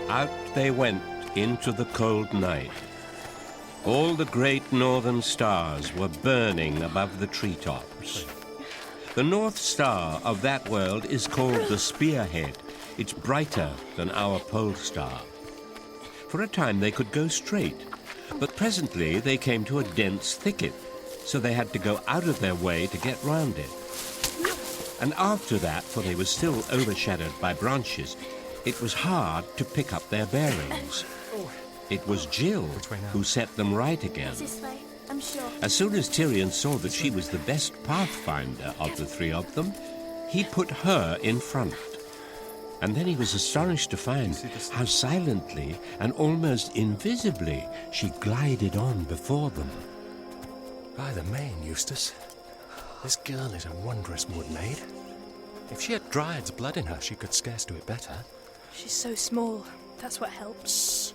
Out they went into the cold night. All the great northern stars were burning above the treetops. The North Star of that world is called the Spearhead. It's brighter than our pole star. For a time they could go straight, but presently they came to a dense thicket, so they had to go out of their way to get round it. And after that, for they were still overshadowed by branches, it was hard to pick up their bearings. It was Jill who set them right again. This way, I'm sure. As soon as Tirian saw that she was the best pathfinder of the three of them, he put her in front. And then he was astonished to find how silently and almost invisibly she glided on before them. By the main, Eustace, this girl is a wondrous wood maid. If she had Dryad's blood in her, she could scarce do it better. She's so small. That's what helps.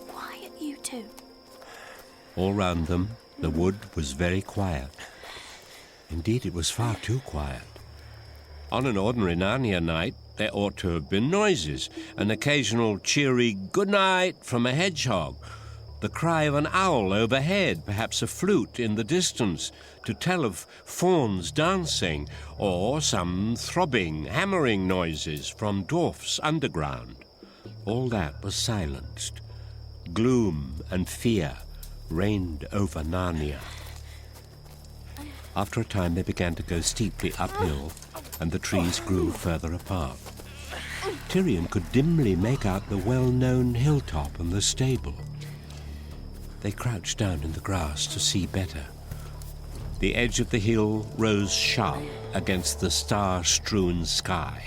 Quiet, you two. All round them, the wood was very quiet. Indeed, it was far too quiet. On an ordinary Narnia night, there ought to have been noises, an occasional cheery good night from a hedgehog, the cry of an owl overhead, perhaps a flute in the distance, to tell of fauns dancing, or some throbbing, hammering noises from dwarfs underground. All that was silenced. Gloom and fear reigned over Narnia. After a time they began to go steeply uphill, and the trees grew further apart. Tirian could dimly make out the well-known hilltop and the stable. They crouched down in the grass to see better. The edge of the hill rose sharp against the star-strewn sky.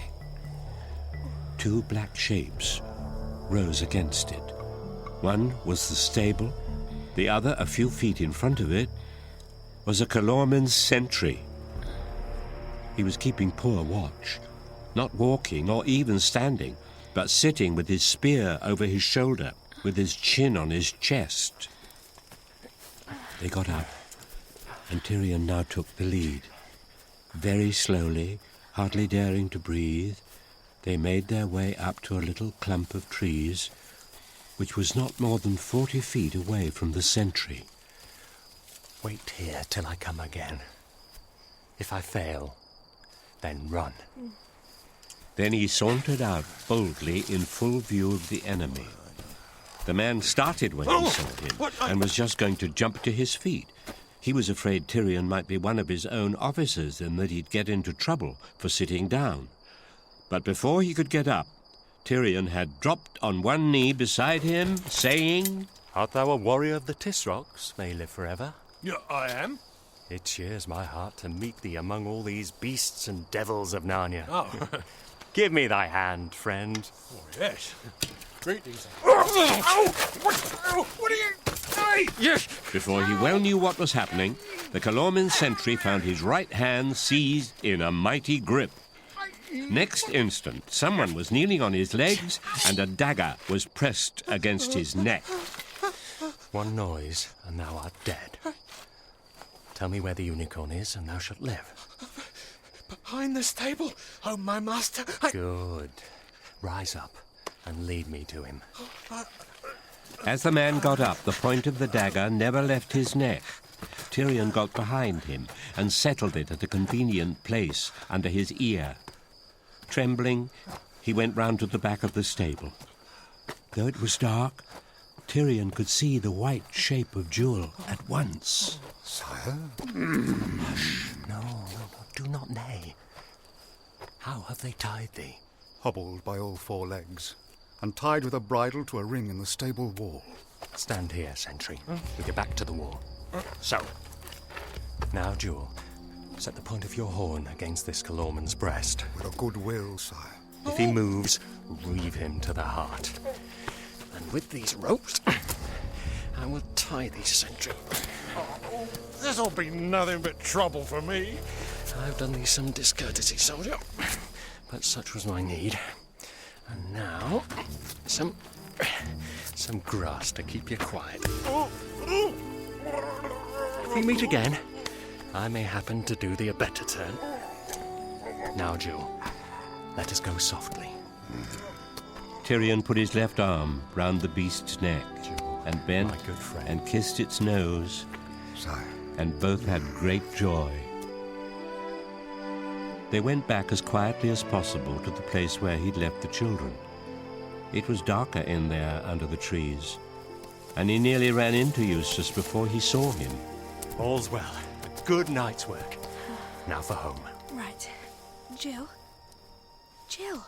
Two black shapes rose against it. One was the stable. The other, a few feet in front of it, was a Calormenes sentry. He was keeping poor watch, not walking or even standing, but sitting with his spear over his shoulder, with his chin on his chest. They got up, and Tirian now took the lead. Very slowly, hardly daring to breathe, they made their way up to a little clump of trees, which was not more than 40 feet away from the sentry. Wait here till I come again. If I fail, then run. Then he sauntered out boldly in full view of the enemy. The man started when he saw him and was just going to jump to his feet. He was afraid Tirian might be one of his own officers and that he'd get into trouble for sitting down. But before he could get up, Tirian had dropped on one knee beside him, saying, Art thou a warrior of the Tisrocks, may live forever? Yeah, I am. It cheers my heart to meet thee among all these beasts and devils of Narnia. Oh. Give me thy hand, friend. Oh, yes. Greetings. Oh! What are you... Hey! Yes! Before he well knew what was happening, the Calormenes sentry found his right hand seized in a mighty grip. Next instant, someone was kneeling on his legs and a dagger was pressed against his neck. One noise, and thou art dead. Tell me where the unicorn is, and thou shalt live. Behind the stable, oh, my master. Good. Rise up and lead me to him. As the man got up, the point of the dagger never left his neck. Tirian got behind him and settled it at a convenient place under his ear. Trembling, he went round to the back of the stable. Though it was dark, Tirian could see the white shape of Jewel at once. Sire? Hush. No, do not neigh. How have they tied thee? Hobbled by all four legs, and tied with a bridle to a ring in the stable wall. Stand here, sentry, with your back to the wall. So. Now, Jewel, set the point of your horn against this Calormenes' breast. With a good will, sire. If he moves, reeve him to the heart. And with these ropes, I will tie thee, sentry. Oh, this'll be nothing but trouble for me. I've done thee some discourtesy, soldier, but such was my need. And now, some grass to keep you quiet. If we meet again, I may happen to do thee a better turn. Now, Jewel, let us go softly. Tirian put his left arm round the beast's neck and bent my good friend. and kissed its nose, Sire. and both had great joy. They went back as quietly as possible to the place where he'd left the children. It was darker in there under the trees, and he nearly ran into Eustace before he saw him. All's well. A good night's work. Now for home. Right. Jill? Jill?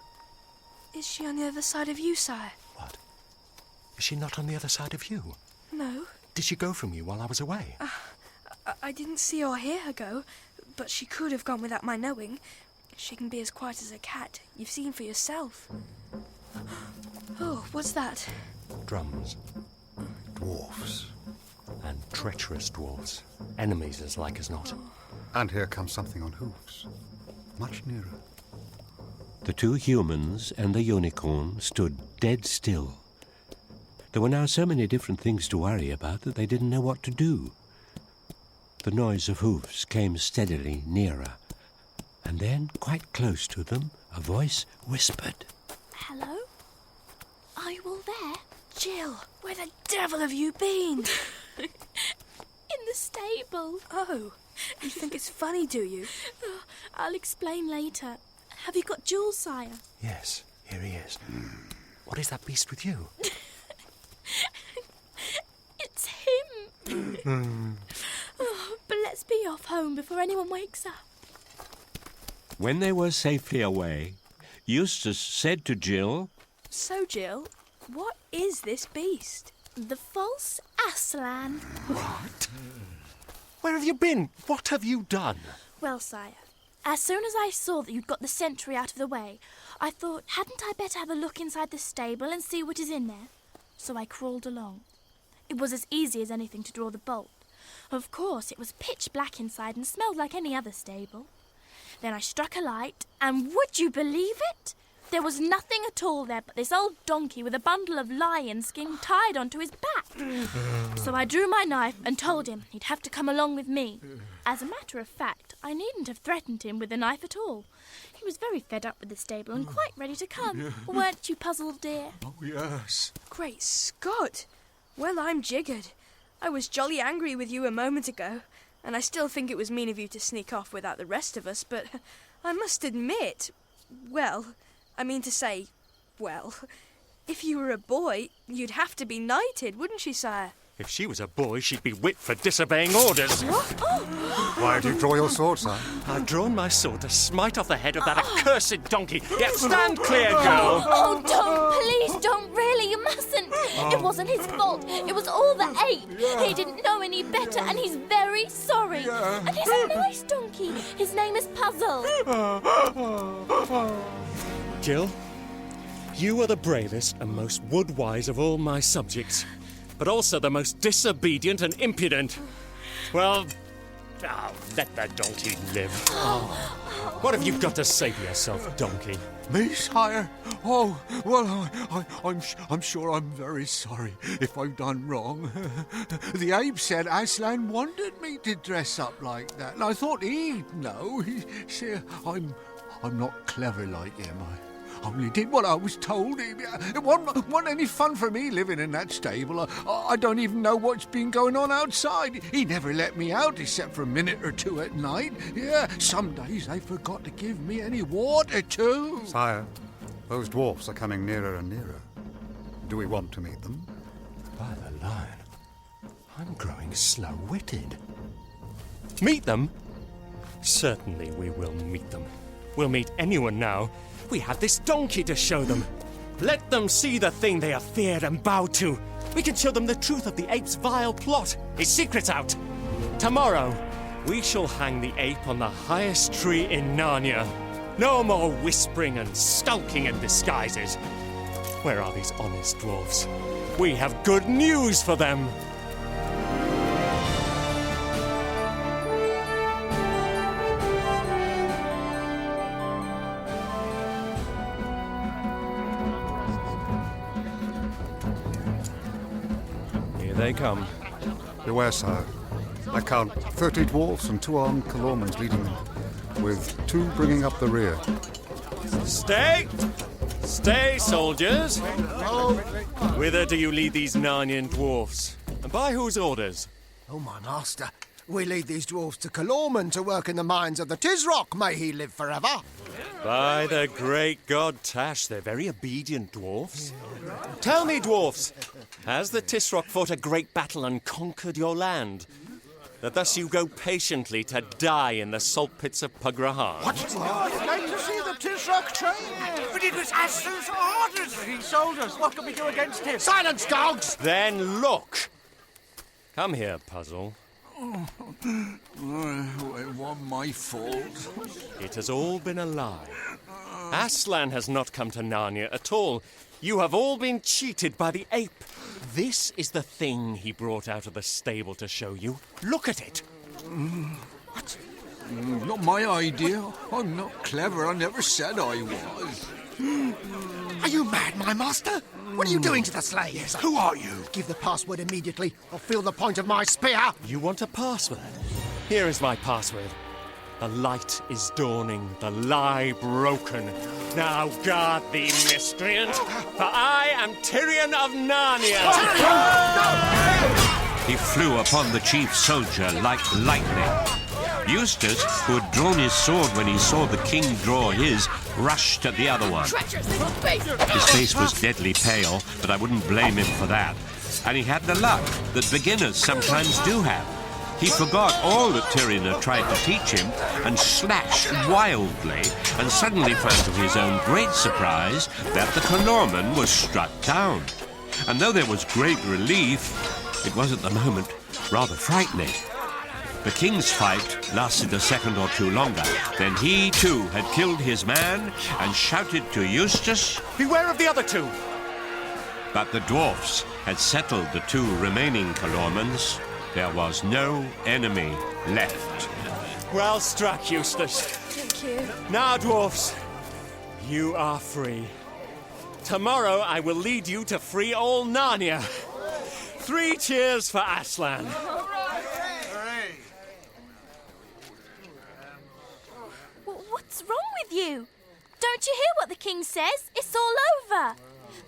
Is she on the other side of you, sire? What? Is she not on the other side of you? No. Did she go from you while I was away? I didn't see or hear her go, but she could have gone without my knowing. She can be as quiet as a cat. You've seen for yourself. Oh, what's that? Drums. Dwarfs. And treacherous dwarves. Enemies as like as not. And here comes something on hooves. Much nearer. The two humans and the unicorn stood dead still. There were now so many different things to worry about that they didn't know what to do. The noise of hoofs came steadily nearer, and then, quite close to them, a voice whispered. Hello? Are you all there? Jill, where the devil have you been? In the stable. Oh, you think it's funny, do you? Oh, I'll explain later. Have you got Jules, sire? Yes, here he is. What is that beast with you? It's him. Oh, but let's be off home before anyone wakes up. When they were safely away, Eustace said to Jill, So, Jill, what is this beast? The false Aslan. What? Where have you been? What have you done? Well, sire, as soon as I saw that you'd got the sentry out of the way, I thought, hadn't I better have a look inside the stable and see what is in there? So I crawled along. It was as easy as anything to draw the bolt. Of course, it was pitch black inside and smelled like any other stable. Then I struck a light, and would you believe it? There was nothing at all there but this old donkey with a bundle of lion skin tied onto his back. So I drew my knife and told him he'd have to come along with me. As a matter of fact, I needn't have threatened him with a knife at all. He was very fed up with the stable and quite ready to come. Weren't you puzzled, dear? Oh, yes. Great Scott! Well, I'm jiggered. I was jolly angry with you a moment ago, and I still think it was mean of you to sneak off without the rest of us, but I must admit, well, I mean to say, well, if you were a boy, you'd have to be knighted, wouldn't you, sire? If she was a boy, she'd be whipped for disobeying orders. Why do you draw your sword, sire? I've drawn my sword to smite off the head of that accursed donkey. Yet stand clear, girl! Oh, don't, please don't, really, you mustn't. It wasn't his fault. It was all the ape. He didn't know any better, and he's very sorry. And he's a nice donkey. His name is Puzzle. Jill, you are the bravest and most wood-wise of all my subjects, but also the most disobedient and impudent. Well, let that donkey live. What have you got to say for yourself, donkey? Me, sire? Oh, well, I'm sure I'm very sorry if I've done wrong. The ape said Aslan wanted me to dress up like that, and I thought he'd know. He said I'm not clever like him. I only did what I was told. It wasn't any fun for me living in that stable. I don't even know what's been going on outside. He never let me out except for a minute or two at night. Yeah, some days they forgot to give me any water too. Sire, those dwarfs are coming nearer and nearer. Do we want to meet them? By the lion, I'm growing slow-witted. Meet them? Certainly we will meet them. We'll meet anyone now. We have this donkey to show them. Let them see the thing they have feared and bowed to. We can show them the truth of the ape's vile plot, his secrets out. Tomorrow, we shall hang the ape on the highest tree in Narnia. No more whispering and skulking in disguises. Where are these honest dwarfs? We have good news for them. They come. Beware, sire. I count 30 dwarfs and 2 armed Calormenes leading them, with 2 bringing up the rear. Stay! Stay, soldiers. Whither do you lead these Narnian dwarfs? And by whose orders? Oh, my master. We lead these dwarfs to Calormenes to work in the mines of the Tisrock. May he live forever. By the great god Tash, they're very obedient dwarfs. Tell me, dwarfs, has the Tisrock fought a great battle and conquered your land? That thus you go patiently to die in the salt pits of Pugrahan? What? Going to see the Tisrock train? But it was Aslan's orders. He sold us. What can we do against him? Silence, dogs! Then look! Come here, Puzzle. It wasn't my fault. It has all been a lie. Aslan has not come to Narnia at all. You have all been cheated by the ape. This is the thing he brought out of the stable to show you. Look at it. What? Not my idea. I'm not clever. I never said I was. Are you mad, my master? What are you doing to the slaves? Who are you? Give the password immediately, or feel the point of my spear. You want a password? Here is my password. The light is dawning, the lie broken. Now guard thee, miscreant, for I am Tirian of Narnia. He flew upon the chief soldier like lightning. Eustace, who had drawn his sword when he saw the king draw his, rushed at the other one. His face was deadly pale, but I wouldn't blame him for that. And he had the luck that beginners sometimes do have. He forgot all that Tirian had tried to teach him and slashed wildly, and suddenly found to his own great surprise that the Calormen was struck down. And though there was great relief, it was at the moment rather frightening. The king's fight lasted a second or two longer. Then he, too, had killed his man and shouted to Eustace, Beware of the other two! but the dwarfs had settled the two remaining Calormenes. There was no enemy left. Well struck, Eustace. Thank you. Now, dwarfs, you are free. Tomorrow I will lead you to free all Narnia. 3 cheers for Aslan. What's wrong with you? Don't you hear what the king says? It's all over.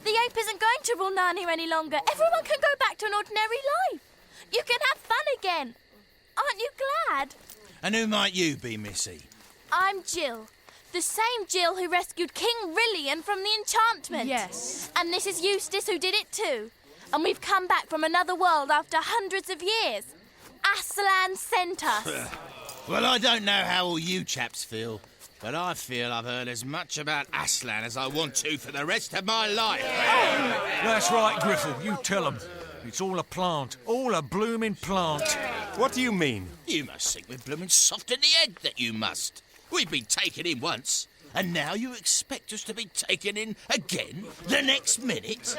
The ape isn't going to rule Narnia any longer. Everyone can go back to an ordinary life. You can have fun again. Aren't you glad? And who might you be, Missy? I'm Jill. The same Jill who rescued King Rilian from the enchantment. Yes. And this is Eustace who did it too. And we've come back from another world after hundreds of years. Aslan sent us. Well, I don't know how all you chaps feel, but I feel I've heard as much about Aslan as I want to for the rest of my life. That's right, Griffle. You tell them. It's all a plant. All a blooming plant. What do you mean? You must think we're blooming soft in the head, that you must. We've been taken in once, and now you expect us to be taken in again the next minute?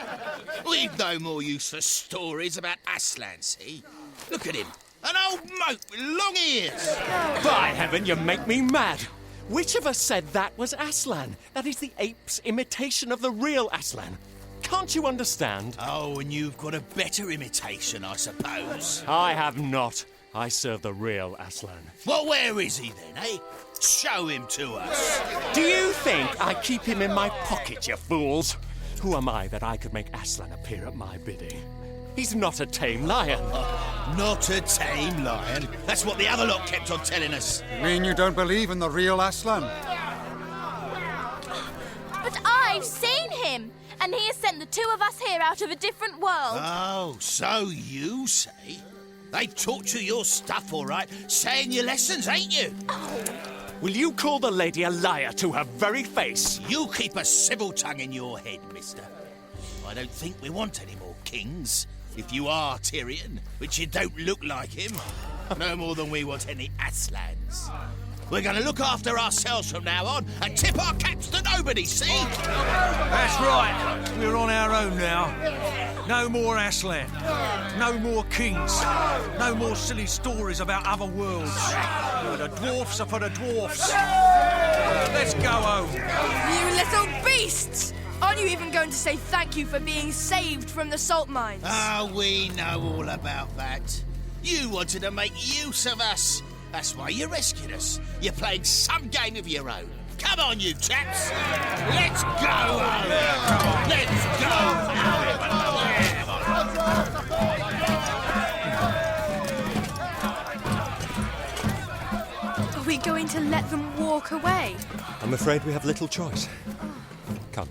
We've no more use for stories about Aslan, see? Look at him. An old moat with long ears. By heaven, you make me mad. Which of us said that was Aslan? That is the ape's imitation of the real Aslan. Can't you understand? Oh, and you've got a better imitation, I suppose. I have not. I serve the real Aslan. Well, where is he then, eh? Show him to us. Do you think I keep him in my pocket, you fools? Who am I that I could make Aslan appear at my bidding? He's not a tame lion. Not a tame lion. That's what the other lot kept on telling us. You mean you don't believe in the real Aslan? But I've seen him. And he has sent the 2 of us here out of a different world. Oh, so you say? They've taught you your stuff, all right, saying your lessons, ain't you? Will you call the lady a liar to her very face? You keep a civil tongue in your head, mister. I don't think we want any more kings. If you are Tirian, which you don't look like him, no more than we want any Aslans. We're going to look after ourselves from now on and tip our caps to nobody, see? That's right. We're on our own now. No more Aslan. No more kings. No more silly stories about other worlds. The dwarfs are for the dwarfs. Let's go home. You little beasts! Aren't you even going to say thank you for being saved from the salt mines? Ah, we know all about that. You wanted to make use of us. That's why you rescued us. You're playing some game of your own. Come on, you chaps. Let's go home. to let them walk away? I'm afraid we have little choice. Come.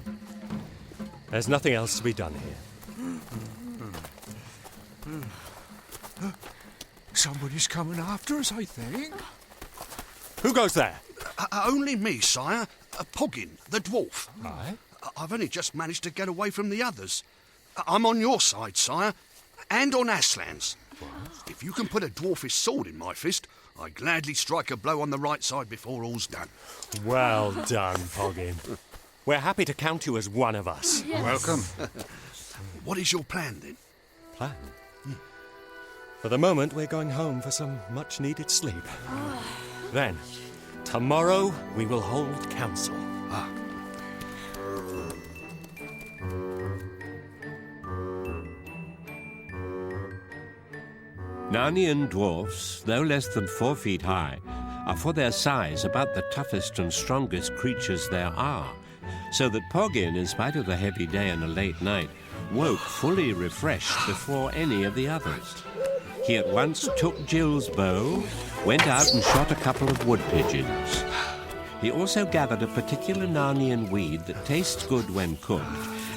There's nothing else to be done here. Somebody's coming after us, I think. Who goes there? Only me, sire. Poggin, the dwarf. Aye? I've only just managed to get away from the others. I'm on your side, sire, and on Aslan's. If you can put a dwarfish sword in my fist, I gladly strike a blow on the right side before all's done. Well done, Poggin. We're happy to count you as one of us. Yes. Welcome. What is your plan, then? Plan? For the moment, we're going home for some much-needed sleep. Then, tomorrow, we will hold council. Narnian dwarfs, though less than 4 feet high, are for their size about the toughest and strongest creatures there are, so that Poggin, in spite of the heavy day and a late night, woke fully refreshed before any of the others. He at once took Jill's bow, went out and shot a couple of wood pigeons. He also gathered a particular Narnian weed that tastes good when cooked,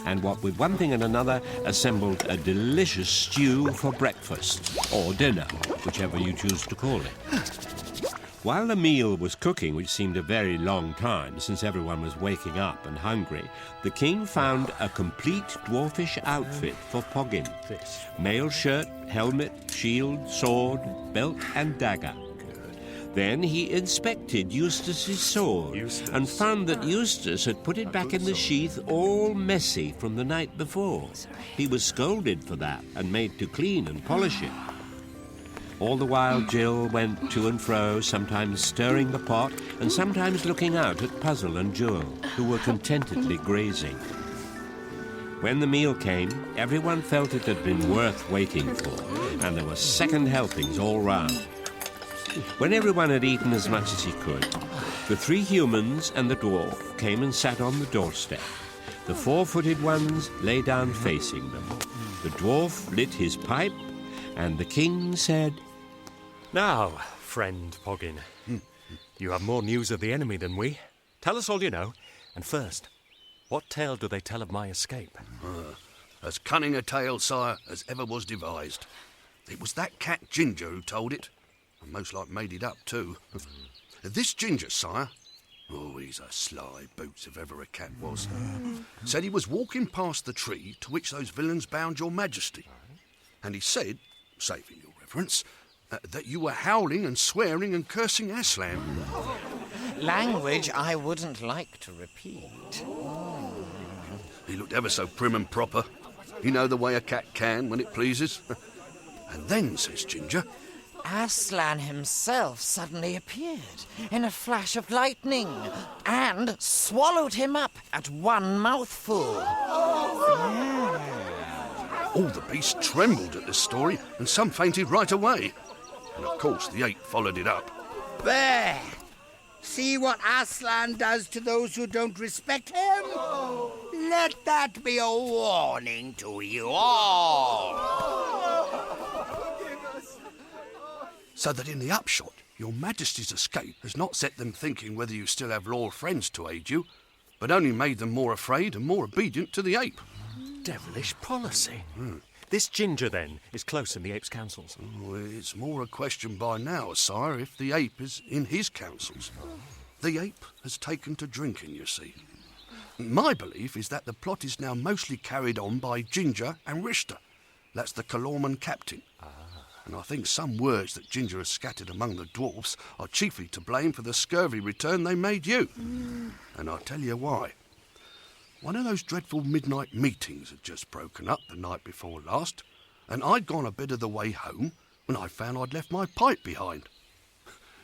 and what with one thing and another, assembled a delicious stew for breakfast, or dinner, whichever you choose to call it. While the meal was cooking, which seemed a very long time since everyone was waking up and hungry, the king found a complete dwarfish outfit for Poggin. Mail shirt, helmet, shield, sword, belt and dagger. Then he inspected Eustace's sword and found that Eustace had put it back in the sheath all messy from the night before. He was scolded for that and made to clean and polish it. All the while Jill went to and fro, sometimes stirring the pot and sometimes looking out at Puzzle and Jewel, who were contentedly grazing. When the meal came, everyone felt it had been worth waiting for, and there were second helpings all round. When everyone had eaten as much as he could, the 3 humans and the dwarf came and sat on the doorstep. The 4-footed ones lay down facing them. The dwarf lit his pipe, and the king said, Now, friend Poggin, you have more news of the enemy than we. Tell us all you know. And first, what tale do they tell of my escape? As cunning a tale, sire, as ever was devised. It was that cat Ginger who told it, and most like made it up too. This Ginger, sire, oh, he's a sly boots if ever a cat was, said he was walking past the tree to which those villains bound your majesty. And he said, saving your reverence, that you were howling and swearing and cursing Aslan. Language I wouldn't like to repeat. He looked ever so prim and proper. You know the way a cat can when it pleases. And then, says Ginger, Aslan himself suddenly appeared in a flash of lightning and swallowed him up at one mouthful. all the beasts trembled at this story and some fainted right away. And of course the ape followed it up. There! See what Aslan does to those who don't respect him? Let that be a warning to you all. So that in the upshot, your Majesty's escape has not set them thinking whether you still have loyal friends to aid you, but only made them more afraid and more obedient to the ape. Devilish policy. This Ginger, then, is close in the ape's councils. Oh, it's more a question by now, sire, if the ape is in his councils. The ape has taken to drinking, you see. My belief is that the plot is now mostly carried on by Ginger and Richter. That's the Calormenes captain. And I think some words that Ginger has scattered among the dwarfs are chiefly to blame for the scurvy return they made you. And I'll tell you why. One of those dreadful midnight meetings had just broken up the night before last, and I'd gone a bit of the way home when I found I'd left my pipe behind.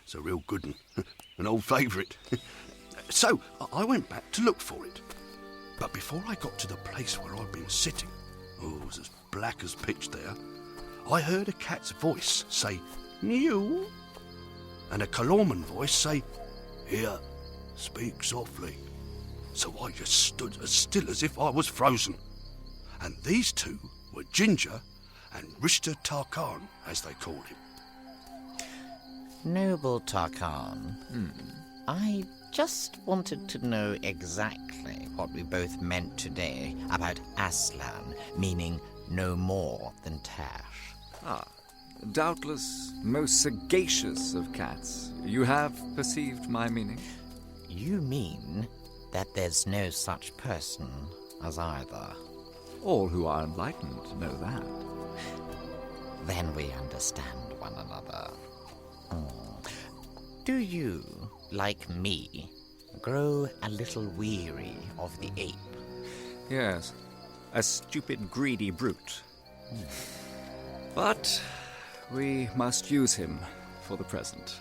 It's a real good one, an old favourite. So I went back to look for it. But before I got to the place where I'd been sitting, it was as black as pitch there, I heard a cat's voice say, "Mew," and a Calormenes voice say, "Here, speak softly." So I just stood as still as if I was frozen. And these two were Ginger and Richter Tarkan, as they called him. Noble Tarkan, I just wanted to know exactly what we both meant today about Aslan, meaning no more than Tash. Doubtless most sagacious of cats. You have perceived my meaning? You mean that there's no such person as either? All who are enlightened know that. Then we understand one another. Do you, like me, grow a little weary of the ape? Yes, a stupid, greedy brute. But we must use him for the present.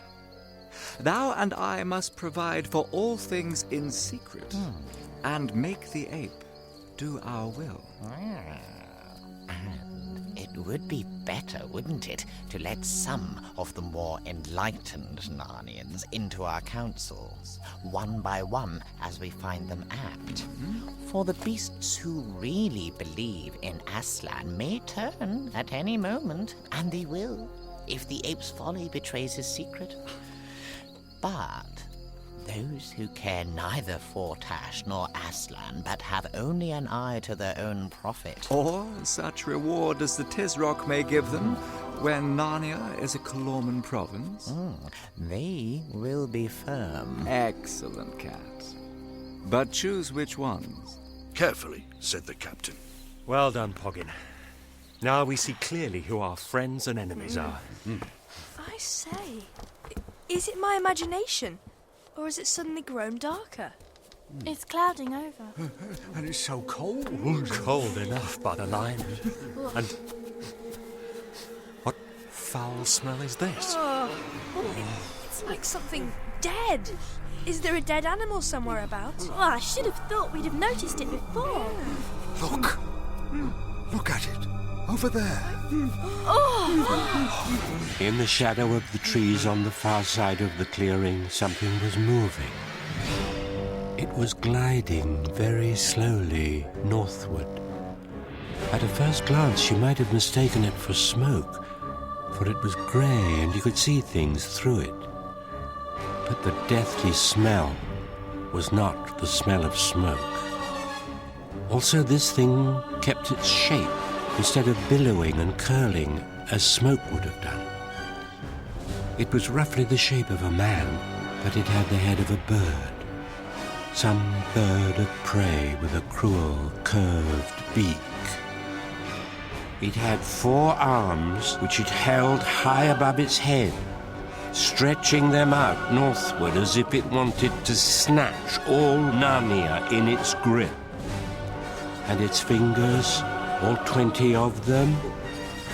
Thou and I must provide for all things in secret, and make the ape do our will. And it would be better, wouldn't it, to let some of the more enlightened Narnians into our councils, one by one as we find them apt. For the beasts who really believe in Aslan may turn at any moment, and they will, if the ape's folly betrays his secret. But those who care neither for Tash nor Aslan, but have only an eye to their own profit, Or such reward as the Tisroc may give them when Narnia is a Calormen province. they will be firm. Excellent, cat. But choose which ones. Carefully, said the captain. Well done, Poggin. Now we see clearly who our friends and enemies are. I say, is it my imagination? Or has it suddenly grown darker? It's clouding over. And it's so cold. Cold enough, by the line. And what foul smell is this? It's like something dead. Is there a dead animal somewhere about? Oh, I should have thought we'd have noticed it before. Look! Look at it! Over there! In the shadow of the trees on the far side of the clearing, something was moving. It was gliding very slowly northward. At a first glance, you might have mistaken it for smoke, for it was grey and you could see things through it. But the deathly smell was not the smell of smoke. Also, this thing kept its shape instead of billowing and curling as smoke would have done. It was roughly the shape of a man, but it had the head of a bird. Some bird of prey with a cruel, curved beak. It had 4 arms which it held high above its head, stretching them out northward as if it wanted to snatch all Narnia in its grip. And its fingers, all 20 of them,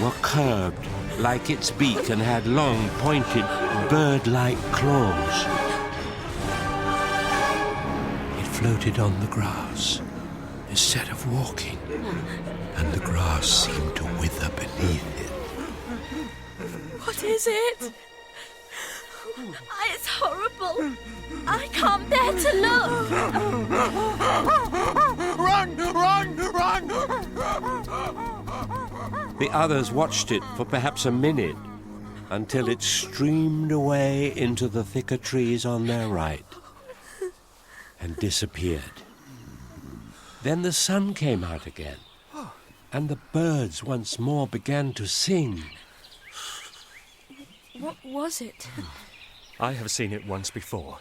were curved like its beak and had long, pointed, bird-like claws. It floated on the grass instead of walking, and the grass seemed to wither beneath it. What is it? It's horrible. I can't bear to look. Run! Run! Run! The others watched it for perhaps a minute, until it streamed away into the thicker trees on their right and disappeared. Then the sun came out again, and the birds once more began to sing. What was it? I have seen it once before,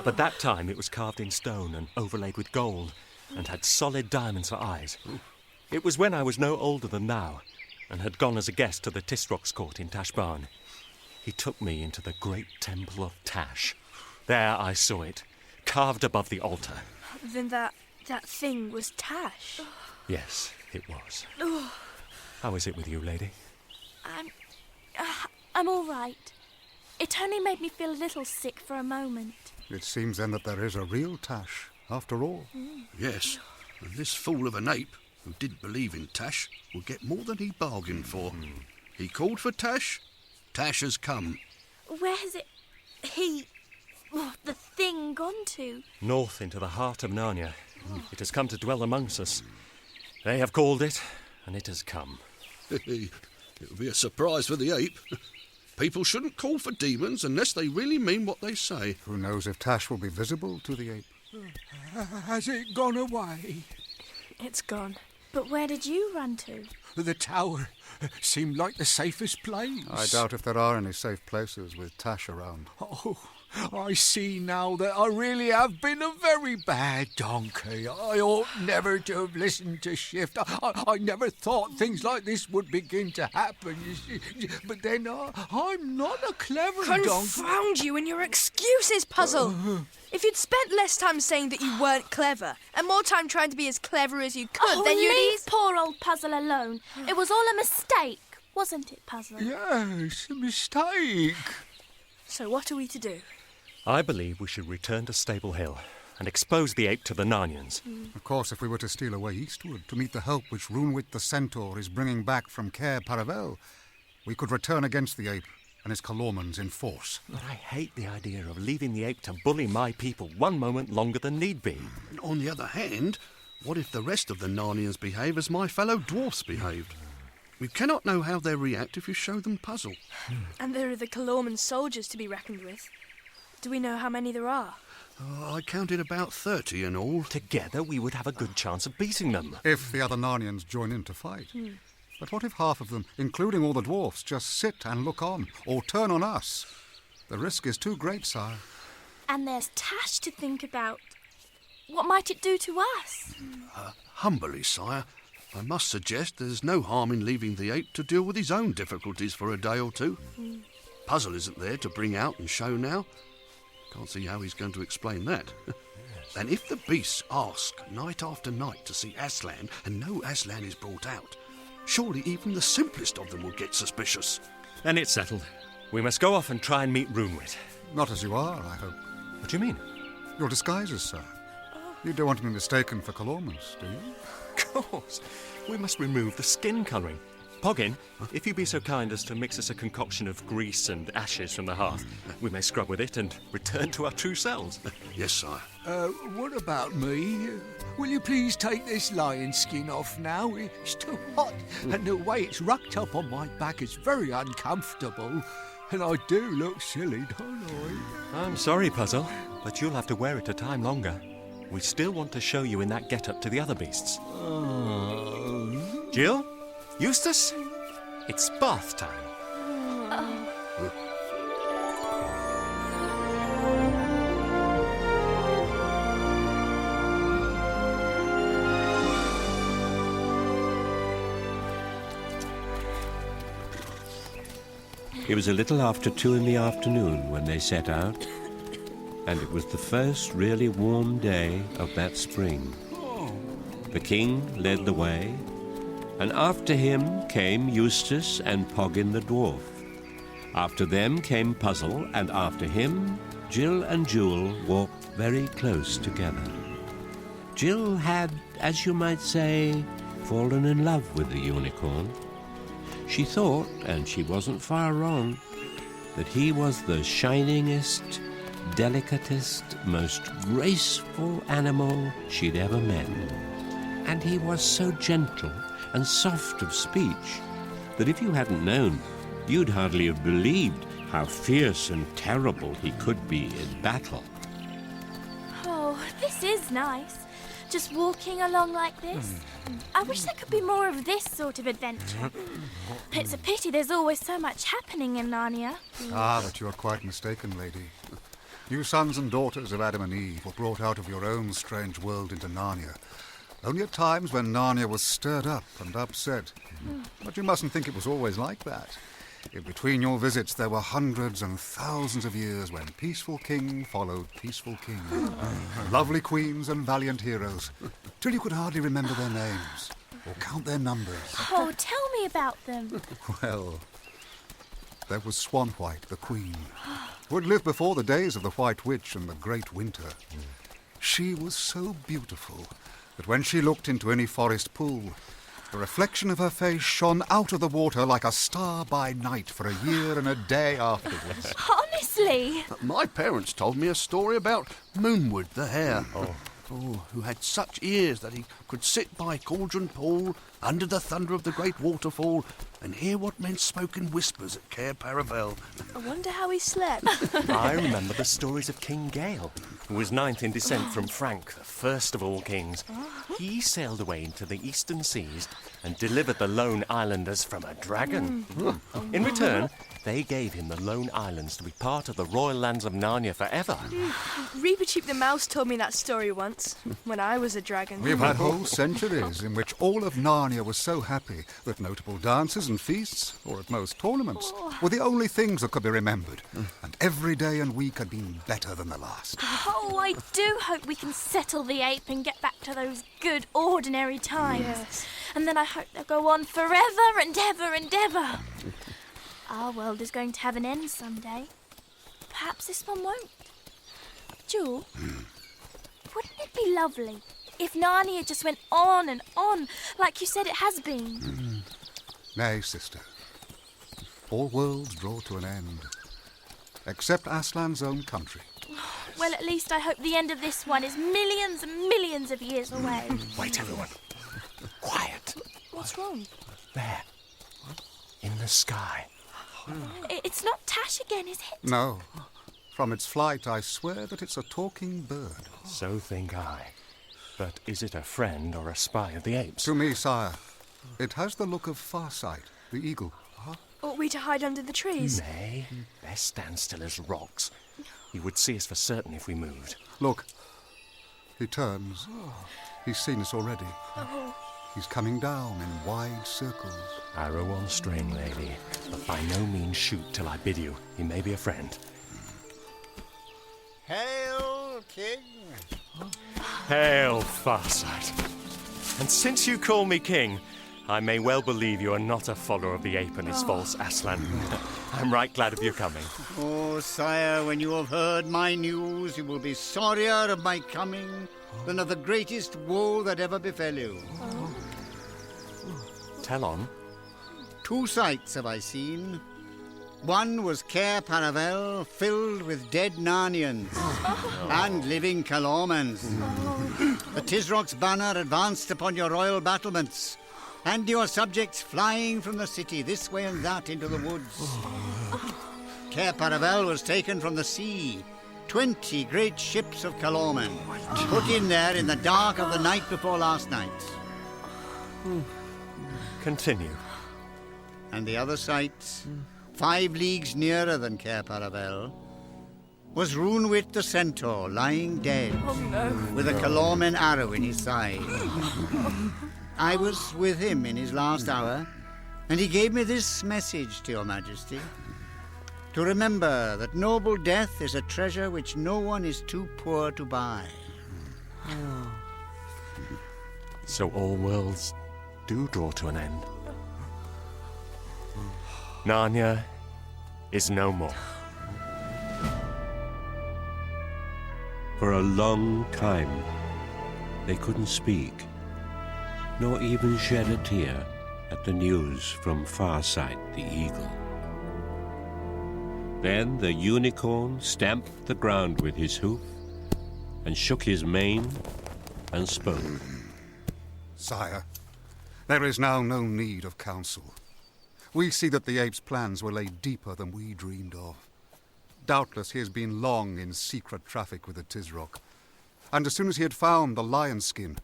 but that time it was carved in stone and overlaid with gold, and had solid diamonds for eyes. It was when I was no older than thou, and had gone as a guest to the Tisroc's court in Tashbarn. He took me into the great temple of Tash. There I saw it, carved above the altar. Then that thing was Tash. Yes, it was. How is it with you, lady? I'm all right. It only made me feel a little sick for a moment. It seems then that there is a real Tash, after all. Yes, and this fool of an ape, who didn't believe in Tash, will get more than he bargained for. He called for Tash. Tash has come. Where has the thing gone to? North into the heart of Narnia. It has come to dwell amongst us. They have called it, and it has come. It'll be a surprise for the ape. People shouldn't call for demons unless they really mean what they say. Who knows if Tash will be visible to the ape? Has it gone away? It's gone. But where did you run to? The tower seemed like the safest place. I doubt if there are any safe places with Tash around. Oh, I see now that I really have been a very bad donkey. I ought never to have listened to Shift. I never thought things like this would begin to happen, you see. But then I'm not a clever donkey. Confound you and your excuses, Puzzle! If you'd spent less time saying that you weren't clever and more time trying to be as clever as you could, then you'd leave poor old Puzzle alone. It was all a mistake, wasn't it, Puzzle? Yes, a mistake. So what are we to do? I believe we should return to Stable Hill and expose the ape to the Narnians. Of course, if we were to steal away eastward to meet the help which Runewit the Centaur is bringing back from Cair Paravel, we could return against the ape and his Calormenes in force. But I hate the idea of leaving the ape to bully my people one moment longer than need be. On the other hand, what if the rest of the Narnians behave as my fellow dwarfs behaved? We cannot know how they react if you show them Puzzle. And there are the Calormen soldiers to be reckoned with. Do we know how many there are? I counted about 30 in all. Together we would have a good chance of beating them. If the other Narnians join in to fight. But what if half of them, including all the dwarfs, just sit and look on, or turn on us? The risk is too great, sire. And there's Tash to think about. What might it do to us? Humbly, sire, I must suggest there's no harm in leaving the ape to deal with his own difficulties for a day or two. Puzzle isn't there to bring out and show now. Can't see how he's going to explain that. And if the beasts ask night after night to see Aslan, and no Aslan is brought out, surely even the simplest of them will get suspicious. Then it's settled. We must go off and try and meet Runewit. Not as you are, I hope. What do you mean? Your disguises, sir. You don't want to be mistaken for Calormenes, do you? Of course. We must remove the skin colouring. Poggin, if you be so kind as to mix us a concoction of grease and ashes from the hearth, we may scrub with it and return to our true selves. Yes, sire. What about me? Will you please take this lion skin off now? It's too hot, and the way it's rucked up on my back is very uncomfortable. And I do look silly, don't I? I'm sorry, Puzzle, but you'll have to wear it a time longer. We still want to show you in that get-up to the other beasts. Jill? Eustace? It's bath time. It was a little after 2 in the afternoon when they set out, and it was the first really warm day of that spring. The king led the way, and after him came Eustace and Poggin the dwarf. After them came Puzzle, and after him Jill and Jewel walked very close together. Jill had, as you might say, fallen in love with the unicorn. She thought, and she wasn't far wrong, that he was the shiningest, delicatest, most graceful animal she'd ever met. And he was so gentle and soft of speech that if you hadn't known, you'd hardly have believed how fierce and terrible he could be in battle. Oh, this is nice. Just walking along like this. I wish there could be more of this sort of adventure. It's a pity there's always so much happening in Narnia. But you are quite mistaken, lady. You sons and daughters of Adam and Eve were brought out of your own strange world into Narnia. Only at times when Narnia was stirred up and upset. But you mustn't think it was always like that. In between your visits, there were hundreds and thousands of years when peaceful king followed peaceful king. Lovely queens and valiant heroes, till you could hardly remember their names or count their numbers. Oh, tell me about them. Well, there was Swan White, the queen, who had lived before the days of the White Witch and the Great Winter. She was so beautiful that when she looked into any forest pool, the reflection of her face shone out of the water like a star by night for a year and a day afterwards. Honestly? My parents told me a story about Moonwood the hare, who had such ears that he could sit by Cauldron Pool under the thunder of the great waterfall and hear what men spoke in whispers at Cair Paravel. I wonder how he slept. I remember the stories of King Gale, who was ninth in descent from Frank, the first of all kings. He sailed away into the eastern seas and delivered the Lone Islanders from a dragon. In return, they gave him the Lone Islands to be part of the royal lands of Narnia forever. Reepicheep the Mouse told me that story once, when I was a dragon. We've had whole centuries in which all of Narnia was so happy that notable dances and feasts, or at most tournaments, were the only things that could be remembered. And every day and week had been better than the last. Oh, I do hope we can settle the ape and get back to those good ordinary times. Yes. And then I hope they'll go on forever and ever and ever. Our world is going to have an end someday. Perhaps this one won't. Jewel, wouldn't it be lovely if Narnia just went on and on, like you said it has been? Nay, sister. All worlds draw to an end, except Aslan's own country. Well, at least I hope the end of this one is millions and millions of years away. Wait, everyone. Quiet. What's wrong? There. In the sky. It's not Tash again, is it? No. From its flight, I swear that it's a talking bird. So think I. But is it a friend or a spy of the apes? To me, sire, it has the look of Farsight, the eagle. Ought we to hide under the trees? Nay, best stand still as rocks. He would see us for certain if we moved. Look. He turns. He's seen us already. He's coming down in wide circles. Arrow on string, lady, but by no means shoot till I bid you. He may be a friend. Hail, King! Hail, Farsight. And since you call me king, I may well believe you are not a follower of the ape and his false Aslan. I'm right glad of your coming. Oh, sire, when you have heard my news, you will be sorrier of my coming than of the greatest woe that ever befell you. Tell on. 2 sights have I seen. One was Cair Paravel, filled with dead Narnians and living Calormenes. The Tisrock's banner advanced upon your royal battlements, and your subjects flying from the city this way and that into the woods. Cair Paravel was taken from the sea. 20 great ships of Calormen put in there in the dark of the night before last night. Continue. And the other sight, 5 leagues nearer than Cair Paravel, was Runewit the centaur lying dead, with a Calormen arrow in his side. I was with him in his last hour, and he gave me this message to your majesty. To remember that noble death is a treasure which no one is too poor to buy. So all worlds do draw to an end. Narnia is no more. For a long time, they couldn't speak, nor even shed a tear at the news from Farsight the eagle. Then the unicorn stamped the ground with his hoof and shook his mane and spoke. Sire, there is now no need of counsel. We see that the ape's plans were laid deeper than we dreamed of. Doubtless he has been long in secret traffic with the Tisrock, and as soon as he had found the lion skin,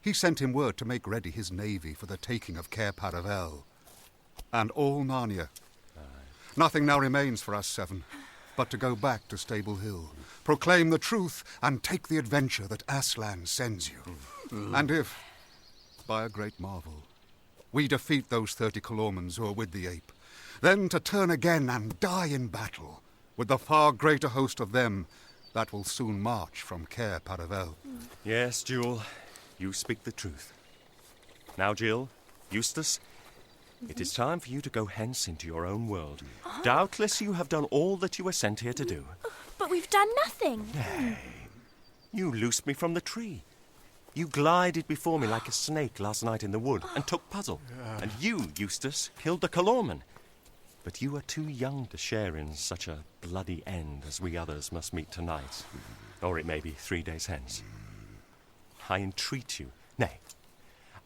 he sent him word to make ready his navy for the taking of Cair Paravel and all Narnia. Nothing now remains for us 7 but to go back to Stable Hill, proclaim the truth, and take the adventure that Aslan sends you. And if, by a great marvel, we defeat those 30 Calormens who are with the ape, then to turn again and die in battle with the far greater host of them that will soon march from Cair Paravel. Yes, Jewel, you speak the truth. Now, Jill, Eustace, it is time for you to go hence into your own world. Doubtless you have done all that you were sent here to do. But we've done nothing. Nay, you loosed me from the tree. You glided before me like a snake last night in the wood and took puzzle. And you, Eustace, killed the Calormen. But you are too young to share in such a bloody end as we others must meet tonight. Or it may be 3 days hence. I entreat you, nay,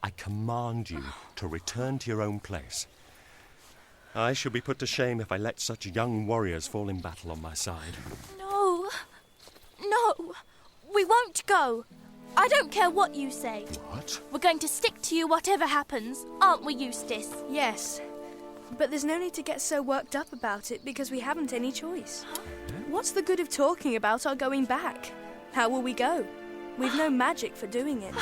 I command you to return to your own place. I shall be put to shame if I let such young warriors fall in battle on my side. No. No. We won't go. I don't care what you say. What? We're going to stick to you whatever happens, aren't we, Eustace? Yes. But there's no need to get so worked up about it because we haven't any choice. Huh? What's the good of talking about our going back? How will we go? We've no magic for doing it.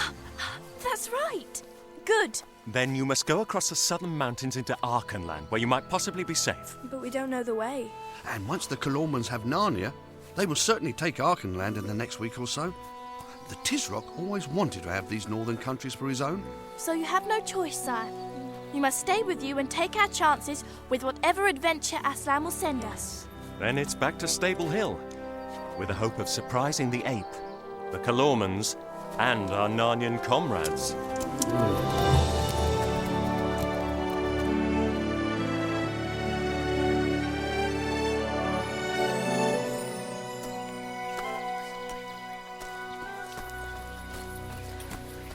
That's right. Good. Then you must go across the southern mountains into Archenland, where you might possibly be safe. But we don't know the way. And once the Calormenes have Narnia, they will certainly take Archenland in the next week or so. The Tisroc always wanted to have these northern countries for his own. So you have no choice, sire. We must stay with you and take our chances with whatever adventure Aslan will send us. Then it's back to Stable Hill, with the hope of surprising the ape, the Calormenes, and our Narnian comrades.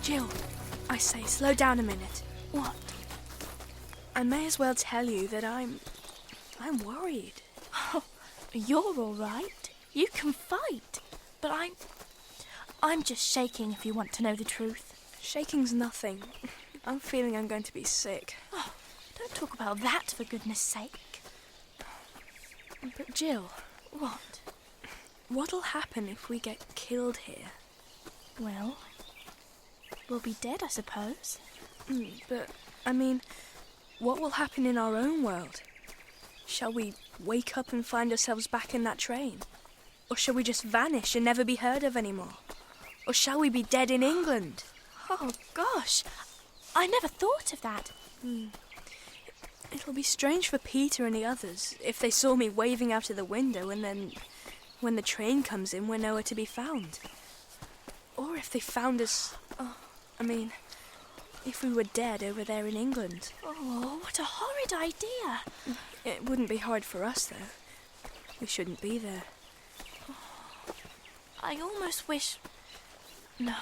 Jill, I say, slow down a minute. What? I may as well tell you that I'm worried. Oh, you're all right. You can fight. But I'm just shaking, if you want to know the truth. Shaking's nothing. I'm feeling I'm going to be sick. Oh, don't talk about that, for goodness sake. But Jill... What? What'll happen if we get killed here? Well, we'll be dead, I suppose. But, I mean, what will happen in our own world? Shall we wake up and find ourselves back in that train? Or shall we just vanish and never be heard of anymore? Or shall we be dead in England? Oh, gosh. I never thought of that. It'll be strange for Peter and the others if they saw me waving out of the window and then, when the train comes in, we're nowhere to be found. Or if they found us... if we were dead over there in England. Oh, what a horrid idea. It wouldn't be hard for us, though. We shouldn't be there. I almost wish... No,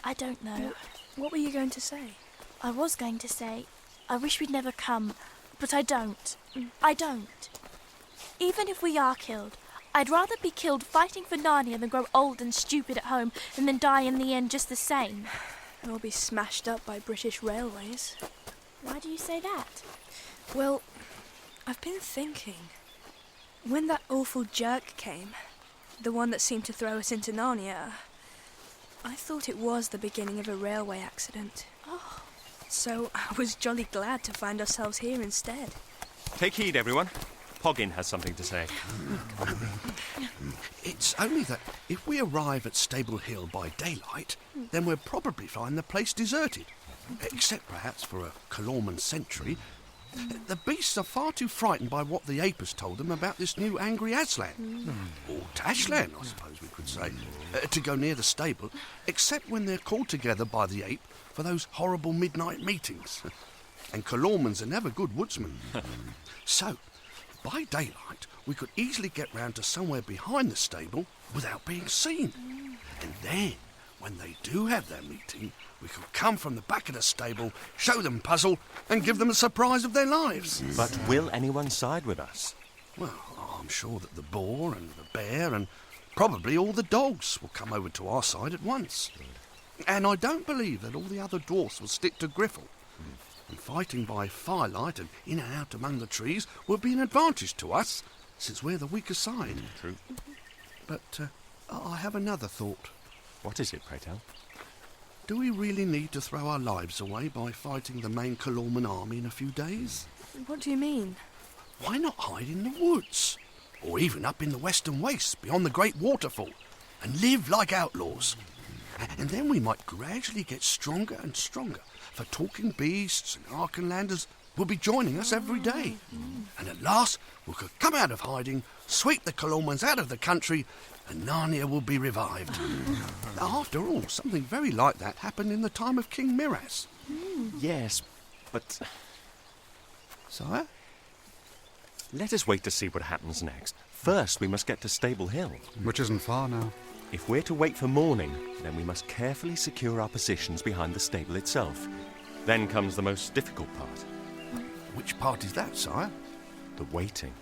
I don't know. What were you going to say? I was going to say, I wish we'd never come, but I don't. I don't. Even if we are killed, I'd rather be killed fighting for Narnia than grow old and stupid at home and then die in the end just the same. Or be smashed up by British railways. Why do you say that? Well, I've been thinking. When that awful jerk came, the one that seemed to throw us into Narnia, I thought it was the beginning of a railway accident. Oh. So I was jolly glad to find ourselves here instead. Take heed, everyone. Poggin has something to say. It's only that if we arrive at Stable Hill by daylight, then we'll probably find the place deserted. Except perhaps for a Calormen sentry. The beasts are far too frightened by what the ape has told them about this new angry Aslan. Or Tashlan, I suppose we could say, to go near the stable, except when they're called together by the ape for those horrible midnight meetings. And Calormens are never good woodsmen. So, by daylight, we could easily get round to somewhere behind the stable without being seen. And then, when they do have their meeting, we could come from the back of the stable, show them puzzle, and give them a surprise of their lives. But will anyone side with us? Well, I'm sure that the boar and the bear and probably all the dogs will come over to our side at once. And I don't believe that all the other dwarfs will stick to Griffle. And fighting by firelight and in and out among the trees will be an advantage to us, since we're the weaker side. True. But I have another thought. What is it, pray tell? Do we really need to throw our lives away by fighting the main Calormen army in a few days? What do you mean? Why not hide in the woods? Or even up in the western wastes beyond the great waterfall and live like outlaws? And then we might gradually get stronger and stronger, for talking beasts and Archenlanders will be joining us every day. And at last we could come out of hiding, sweep the Calormens out of the country, and Narnia will be revived. After all, something very like that happened in the time of King Miraz. Yes, but... Sire? Let us wait to see what happens next. First, we must get to Stable Hill. Which isn't far now. If we're to wait for morning, then we must carefully secure our positions behind the stable itself. Then comes the most difficult part. Which part is that, sire? The waiting.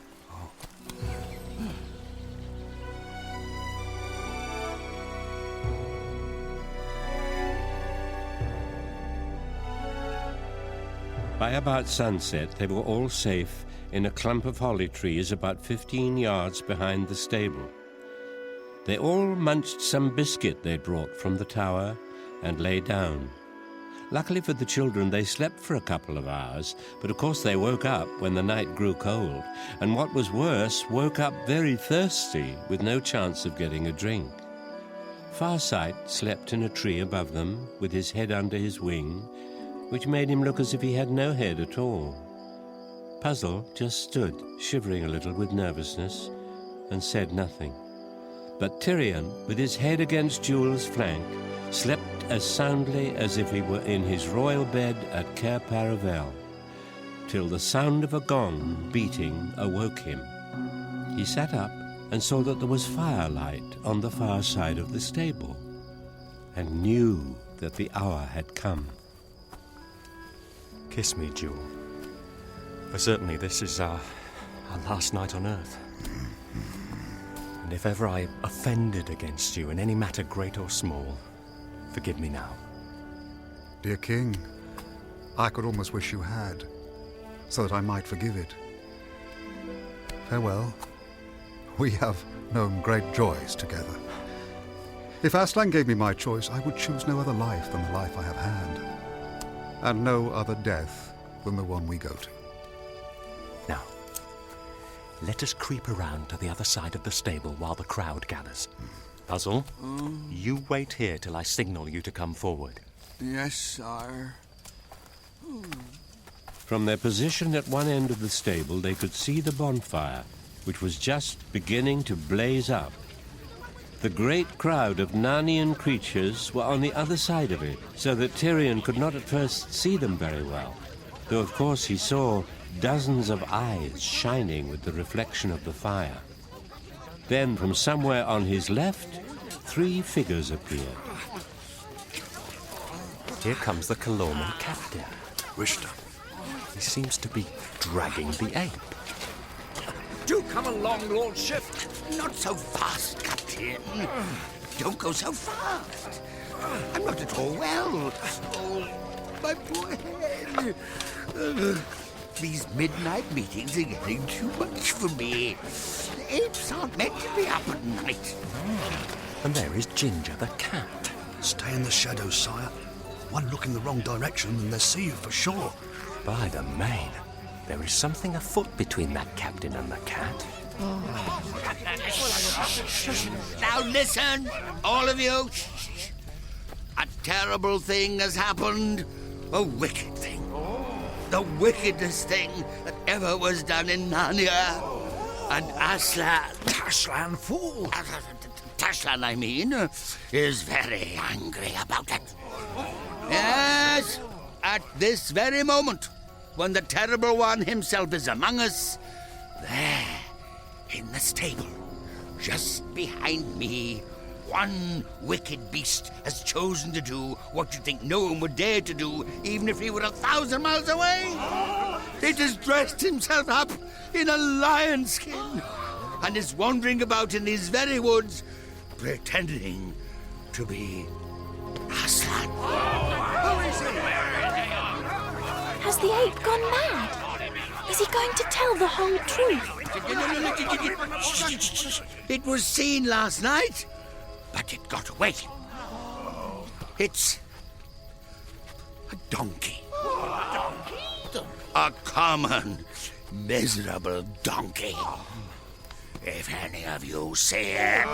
By about sunset, they were all safe in a clump of holly trees about 15 yards behind the stable. They all munched some biscuit they'd brought from the tower and lay down. Luckily for the children, they slept for a couple of hours, but of course they woke up when the night grew cold, and what was worse, woke up very thirsty with no chance of getting a drink. Farsight slept in a tree above them with his head under his wing, which made him look as if he had no head at all. Puzzle just stood, shivering a little with nervousness, and said nothing. But Tirian, with his head against Jules' flank, slept as soundly as if he were in his royal bed at Cair Paravel, till the sound of a gong beating awoke him. He sat up and saw that there was firelight on the far side of the stable, and knew that the hour had come. Kiss me, Jewel. For certainly this is our last night on Earth. And if ever I offended against you in any matter great or small, forgive me now. Dear King, I could almost wish you had, so that I might forgive it. Farewell. We have known great joys together. If Aslan gave me my choice, I would choose no other life than the life I have had, and no other death than the one we go to. Now, let us creep around to the other side of the stable while the crowd gathers. Puzzle, you wait here till I signal you to come forward. Yes, sire. From their position at one end of the stable, they could see the bonfire, which was just beginning to blaze up. The great crowd of Narnian creatures were on the other side of it, so that Tirian could not at first see them very well, though of course he saw dozens of eyes shining with the reflection of the fire. Then, from somewhere on his left, 3 figures appeared. Here comes the Calormen captain. Wished. He seems to be dragging the ape. Do come along, Lordship. Not so fast, Captain. Don't go so fast. I'm not at all well. Oh, my poor head. These midnight meetings are getting too much for me. The apes aren't meant to be up at night. And there is Ginger the cat. Stay in the shadows, sire. One look in the wrong direction and they'll see you for sure. By the main, there is something afoot between that captain and the cat. Now listen, all of you. A terrible thing has happened. A wicked thing. The wickedest thing that ever was done in Narnia. And Aslan... Aslan fool. Aslan, I mean, is very angry about it. Yes, at this very moment, when the Terrible One himself is among us, there, in the stable, just behind me, one wicked beast has chosen to do what you think no one would dare to do, even if he were 1,000 miles away. It has dressed himself up in a lion skin and is wandering about in these very woods, pretending to be Aslan. Has the ape gone mad? Is he going to tell the whole truth? It was seen last night, but it got away. It's a donkey. A common, miserable donkey. If any of you see it...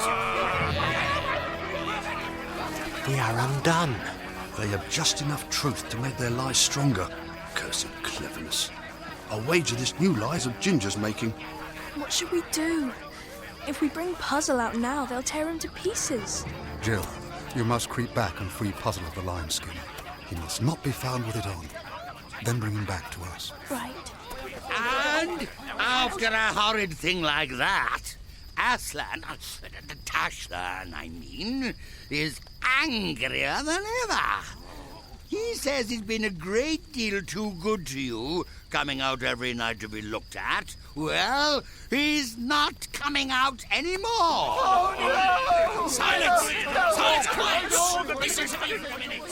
We are undone. They have just enough truth to make their lies stronger. Cursed cleverness. I'll wager this new lie is of Ginger's making. What should we do? If we bring Puzzle out now, they'll tear him to pieces. Jill, you must creep back and free Puzzle of the lion skin. He must not be found with it on. Then bring him back to us. Right. And after a horrid thing like that, Aslan, Aslan, I mean, is angrier than ever. He says he's been a great deal too good to you, coming out every night to be looked at. Well, he's not coming out anymore. Oh, no! Silence! Silence, quiet! Listen to me for a minute.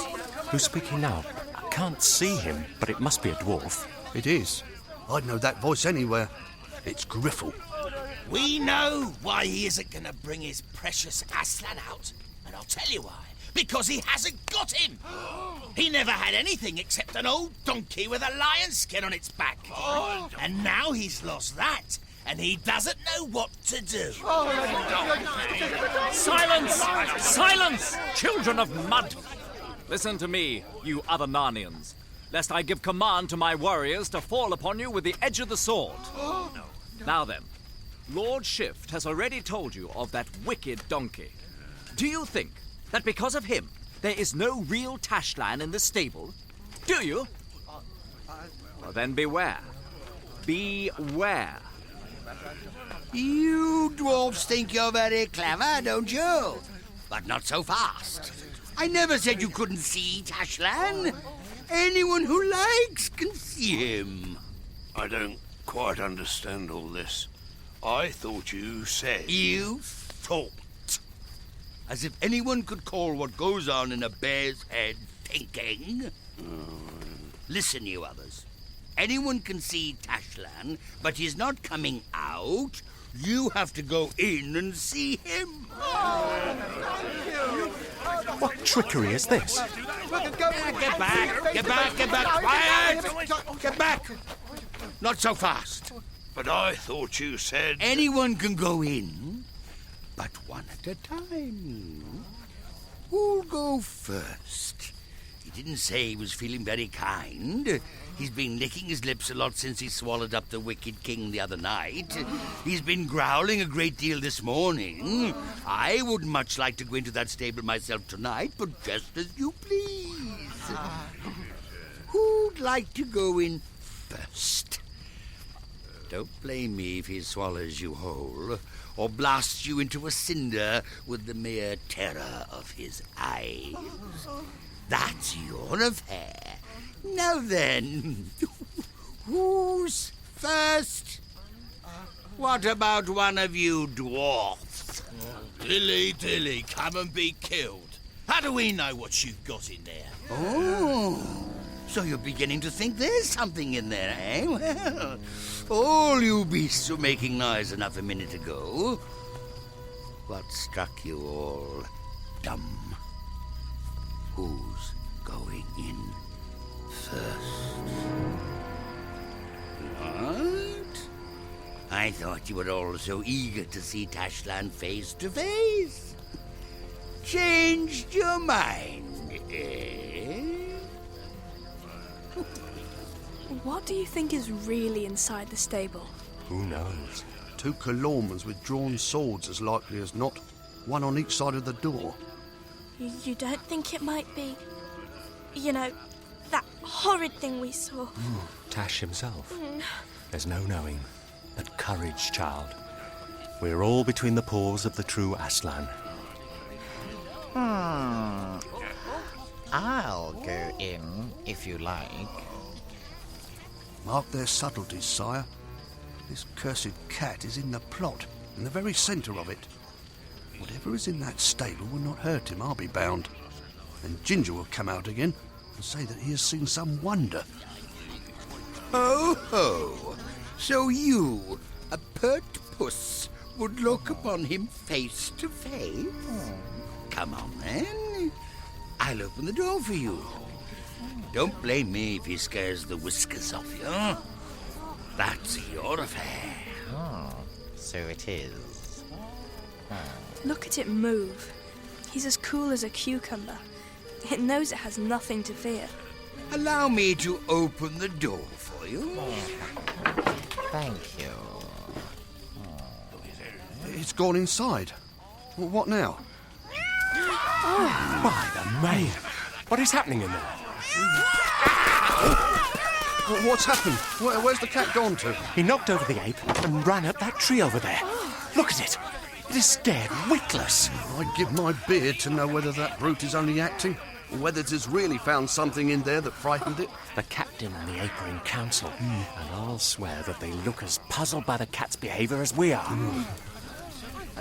Who's speaking now? I can't see him, but it must be a dwarf. It is. I'd know that voice anywhere. It's Griffle. We know why he isn't going to bring his precious Aslan out. And I'll tell you why. Because he hasn't got him. He never had anything except an old donkey with a lion's skin on its back. And now he's lost that, and he doesn't know what to do. Silence! Silence! Children of mud! Listen to me, you other Narnians, lest I give command to my warriors to fall upon you with the edge of the sword. Now then, Lord Shift has already told you of that wicked donkey. Do you think that because of him, there is no real Tashlan in the stable? Do you? Well, then beware. Beware. You dwarfs think you're very clever, don't you? But not so fast. I never said you couldn't see Tashlan. Anyone who likes can see him. I don't quite understand all this. I thought you said... You thought. As if anyone could call what goes on in a bear's head thinking. Listen, you others. Anyone can see Tashlan, but he's not coming out. You have to go in and see him. What trickery is this? Get back! Get back! Get back! Quiet! Get back! Not so fast. But I thought you said... Anyone can go in, but one at a time. Who'll go first? He didn't say he was feeling very kind. He's been licking his lips a lot since he swallowed up the wicked king the other night. He's been growling a great deal this morning. I would much like to go into that stable myself tonight, but just as you please. Who'd like to go in first? Don't blame me if he swallows you whole, or blasts you into a cinder with the mere terror of his eyes. That's your affair. Now then, who's first? What about one of you dwarfs? Dilly, come and be killed. How do we know what you've got in there? Oh, so you're beginning to think there's something in there, eh? Well, all you beasts were making noise enough a minute ago. What struck you all dumb? Who's going in first? What? I thought you were all so eager to see Tashlan face to face. Changed your mind, eh? What do you think is really inside the stable? Who knows? 2 Calormenes with drawn swords, as likely as not. One on each side of the door. You don't think it might be, you know, that horrid thing we saw? Tash himself. There's no knowing. But courage, child. We're all between the paws of the true Aslan. I'll go in, if you like. Mark their subtleties, sire. This cursed cat is in the plot, in the very centre of it. Whatever is in that stable will not hurt him, I'll be bound. And Ginger will come out again and say that he has seen some wonder. Oh, so you, a pert puss, would look upon him face to face? Come on, then. I'll open the door for you. Don't blame me if he scares the whiskers off you. That's your affair. So it is. Look at it move. He's as cool as a cucumber. It knows it has nothing to fear. Allow me to open the door for you. Thank you. It's gone inside. Well, what now? By the maid! What is happening in there? What's happened? Where's the cat gone to? He knocked over the ape and ran up that tree over there. Look at it. It is scared witless. I'd give my beard to know whether that brute is only acting or whether it's really found something in there that frightened it. The captain and the ape are in council, and I'll swear that they look as puzzled by the cat's behaviour as we are.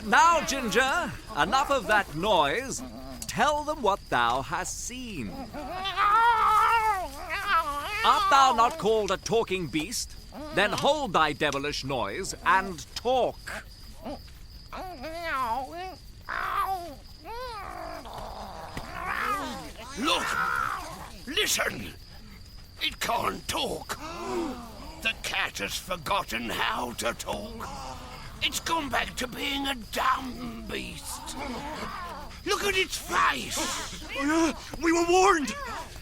Now, Ginger, enough of that noise. Tell them what thou hast seen. Art thou not called a talking beast? Then hold thy devilish noise and talk. Look! Listen! It can't talk. The cat has forgotten how to talk. It's gone back to being a dumb beast. Look at its face! We were warned!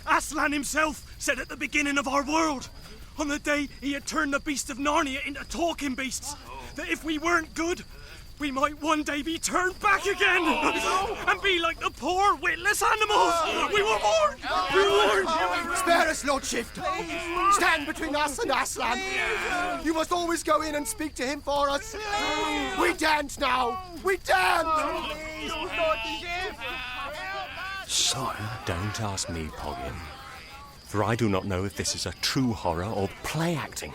Aslan himself said at the beginning of our world, on the day he had turned the beasts of Narnia into talking beasts, that if we weren't good, we might one day be turned back again and be like the poor, witless animals. We were warned! We were warned! Spare us, Lord Shifter. Stand between us and Aslan. You must always go in and speak to him for us. We dance now. We dance! Sire, don't ask me, Poggin. For I do not know if this is a true horror or play acting.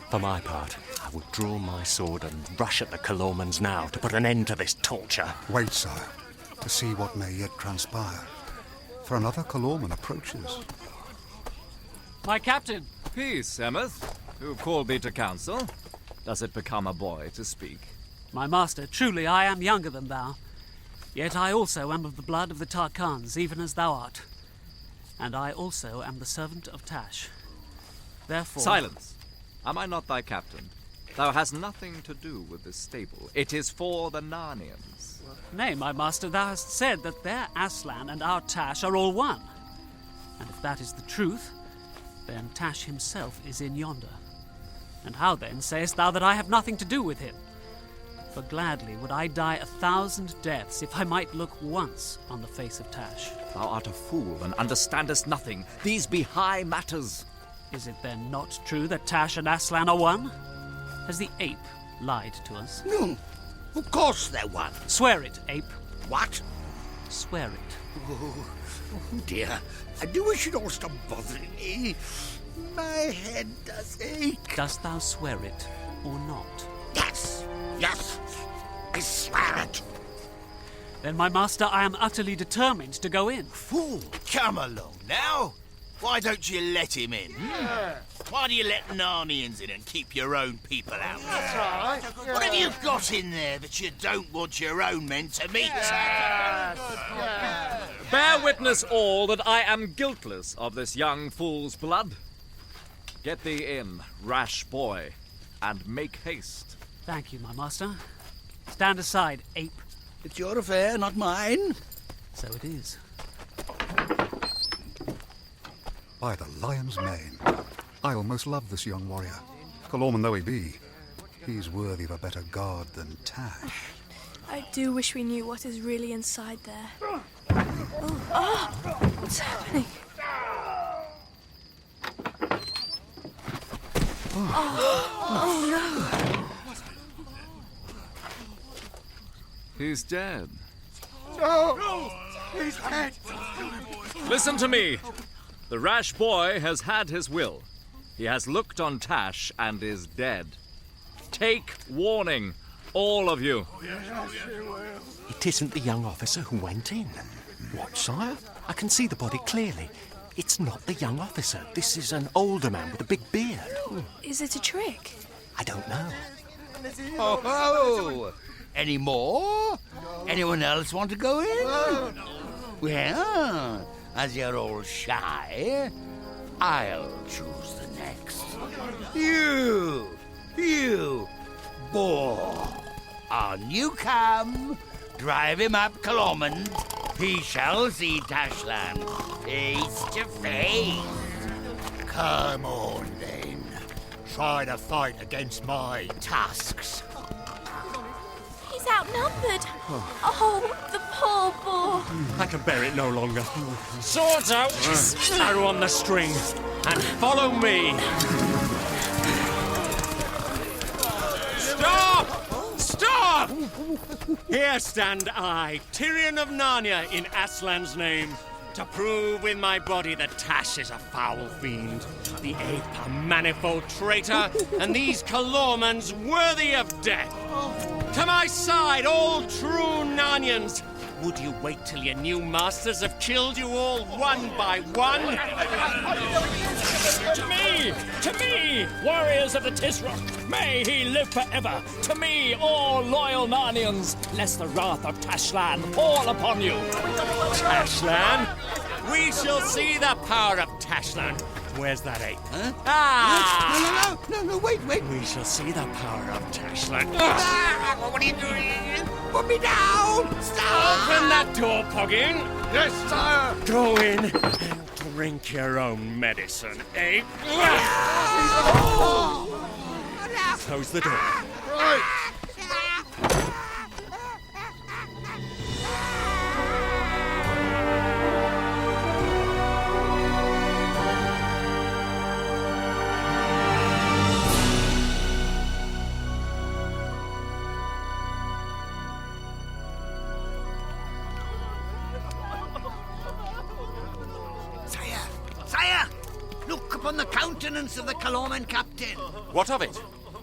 For my part, I would draw my sword and rush at the Calormenes now to put an end to this torture. Wait, sire, to see what may yet transpire. For another Calormen approaches. My captain. Peace, Emeth. Who called me to council? Does it become a boy to speak? My master, truly I am younger than thou. Yet I also am of the blood of the Tarkans, even as thou art. And I also am the servant of Tash. Therefore... Silence! Am I not thy captain? Thou hast nothing to do with this stable. It is for the Narnians. Nay, my master, thou hast said that their Aslan and our Tash are all one. And if that is the truth, then Tash himself is in yonder. And how then sayest thou that I have nothing to do with him? For gladly would I die 1,000 deaths if I might look once on the face of Tash. Thou art a fool and understandest nothing. These be high matters. Is it then not true that Tash and Aslan are one? Has the ape lied to us? No, of course they're one. Swear it, ape. What? Swear it. Oh dear, I do wish you'd all stop bothering me. My head does ache. Dost thou swear it or not? Yes, yes, I swear it. Then, my master, I am utterly determined to go in. Fool, come along now. Why don't you let him in? Why do you let Narnians in and keep your own people out? That's right. What have you got in there that you don't want your own men to meet? Bear witness all that I am guiltless of this young fool's blood. Get thee in, rash boy, and make haste. Thank you, my master. Stand aside, ape. It's your affair, not mine. So it is. By the lion's mane, I almost love this young warrior. Calormen though he be, he's worthy of a better guard than Tash. I do wish we knew what is really inside there. Oh, what's happening? Oh no! He's dead. No! He's dead! Listen to me. The rash boy has had his will. He has looked on Tash and is dead. Take warning, all of you. It isn't the young officer who went in. What, sire? I can see the body clearly. It's not the young officer. This is an older man with a big beard. Is it a trick? I don't know. Oh, any more? Anyone else want to go in? Well, as you're all shy, I'll choose the next. You, boar. On you come. Drive him up, Calormen. He shall see Tashland face to face. Come on, then. Try to fight against my tusks. He's outnumbered. Oh, the poor boar. I can bear it no longer. Swords out, arrow on the string, and follow me. Stop! Stop! Here stand I, Tirian of Narnia, in Aslan's name. to prove with my body that Tash is a foul fiend, the ape a manifold traitor, and these Calormenes worthy of death. To my side, all true Narnians! Would you wait till your new masters have killed you all one by one? To me, warriors of the Tisroc, may he live forever. To me, all loyal Narnians, lest the wrath of Taslan fall upon you. Taslan? We shall see the power of Taslan. Where's that ape? Huh? Ah! No, wait. We shall see the power of Taslan. What are you doing? Put me down! Stop! Open that door, Poggin. Yes, sire! Go in and drink your own medicine, ape. Close the door. Right! Sire! Look upon the countenance of the Calormen captain. What of it?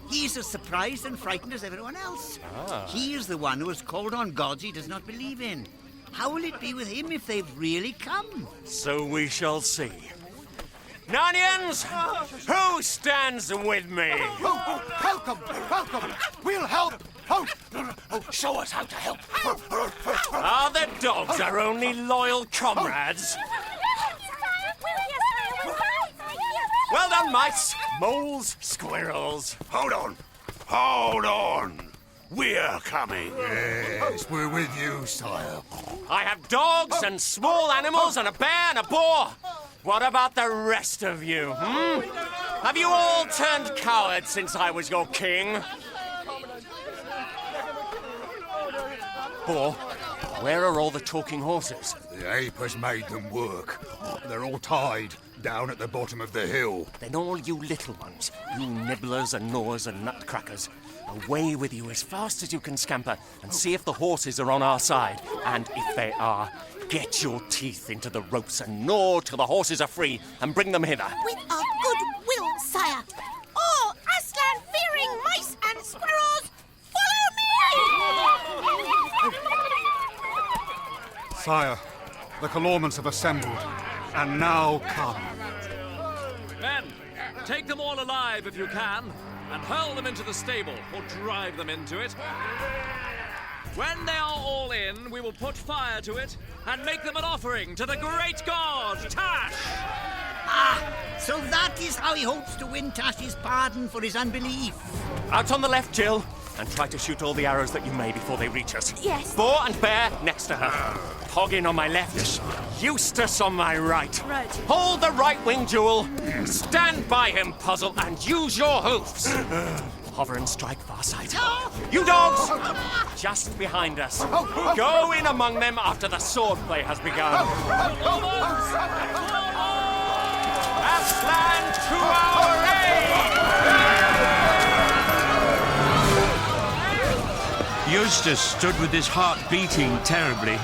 He's as surprised and frightened as everyone else. Ah. He is the one who has called on gods he does not believe in. How will it be with him if they've really come? So we shall see. Narnians, who stands with me? Welcome! We'll help! Show us how to help. Are the dogs our only loyal comrades? Well done, mice, moles, squirrels. Hold on. We're coming. Yes, we're with you, sire. I have dogs and small animals and a bear and a boar. What about the rest of you, Have you all turned cowards since I was your king? Boar, where are all the talking horses? The ape has made them work. They're all tied down at the bottom of the hill. Then all you little ones, you nibblers and gnawers and nutcrackers, away with you as fast as you can scamper and see if the horses are on our side. And if they are, get your teeth into the ropes and gnaw till the horses are free and bring them hither. With our good will, sire. All Aslan-fearing mice and squirrels, follow me! Sire, the Calormenes have assembled, and now come. Men, take them all alive if you can, and hurl them into the stable, or drive them into it. When they are all in, we will put fire to it, and make them an offering to the great god, Tash! Ah, so that is how he hopes to win Tash's pardon for his unbelief. Out on the left, Jill, and try to shoot all the arrows that you may before they reach us. Yes. Boar and bear next to her. Poggin on my left. Eustace on my right. Right. Hold the right wing, Jewel. Stand by him, Puzzle, and use your hoofs. Hover and strike far side. You dogs! Just behind us. Go in among them after the sword play has begun. Aslan to our aid! Eustace stood with his heart beating terribly,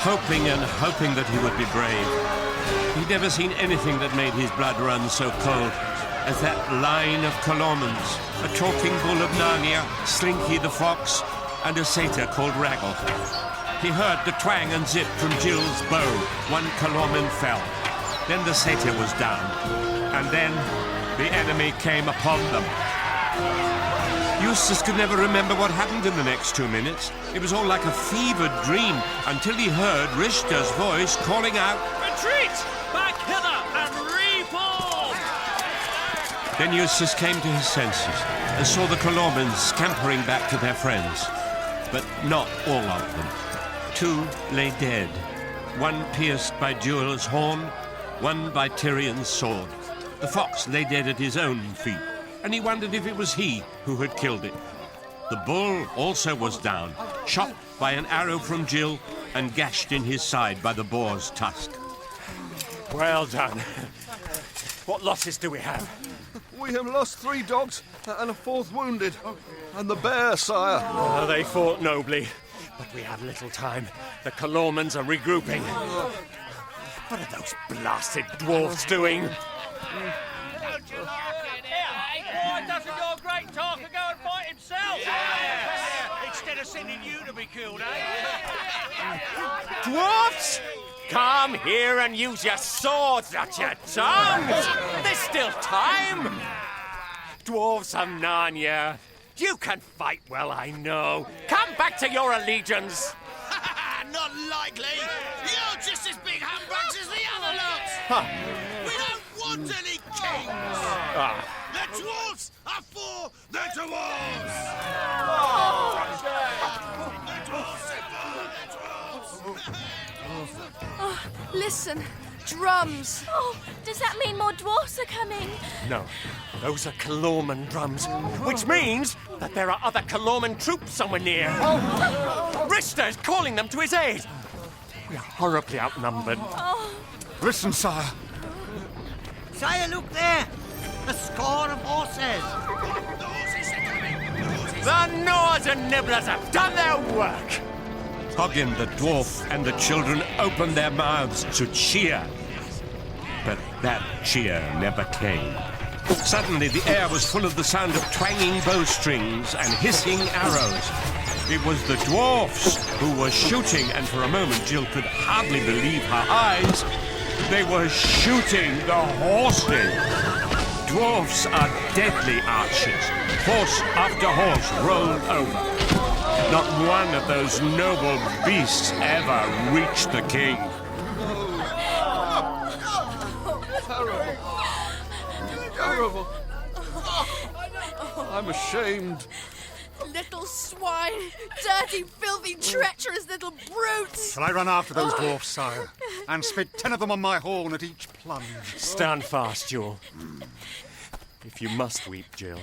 hoping and hoping that he would be brave. He'd never seen anything that made his blood run so cold as that line of Calormenes, a talking bull of Narnia, Slinky the fox, and a satyr called Raggle. He heard the twang and zip from Jill's bow. One Calormen fell. Then the satyr was down. And then the enemy came upon them. Eustace could never remember what happened in the next 2 minutes. It was all like a fevered dream until he heard Rishta's voice calling out, Retreat! Back hither and reform! Then Eustace came to his senses and saw the Calormenes scampering back to their friends. But not all of them. 2 lay dead. One pierced by Jewel's horn, one by Tirian's sword. The fox lay dead at his own feet, and he wondered if it was he who had killed it. The bull also was down, shot by an arrow from Jill and gashed in his side by the boar's tusk. Well done. What losses do we have? We have lost 3 dogs and a 4th wounded. And the bear, sire. Oh, they fought nobly, but we have little time. The Calormenes are regrouping. What are those blasted dwarfs doing? Why doesn't your great talker go and fight himself? Instead of sending you to be killed, eh? Dwarfs! Come here and use your swords, not your tongues! There's still time! Dwarves of Narnia, you can fight well, I know. Come back to your allegiance! Not likely! You're just as big humbugs as the other lot! Huh. We don't want any kings! The dwarfs are for the dwarfs! The dwarfs are for the dwarfs! Oh, listen, drums. Oh, does that mean more dwarfs are coming? No, those are Calormen drums, which means that there are other Calormen troops somewhere near. Rister is calling them to his aid. We are horribly outnumbered. Listen, sire. Sire, look there! A score of horses! The Gnaws and Nibblers have done their work! Hoggin the dwarf and the children opened their mouths to cheer. But that cheer never came. Suddenly the air was full of the sound of twanging bowstrings and hissing arrows. It was the dwarfs who were shooting, and for a moment Jill could hardly believe her eyes. They were shooting the horses. Dwarfs are deadly archers. Horse after horse rolled over. Not one of those noble beasts ever reached the king. Terrible. I'm ashamed. Little swine! Dirty, filthy, treacherous little brutes! Shall I run after those dwarfs, sire, and spit 10 of them on my horn at each plunge? Stand fast, Jill. If you must weep, Jill,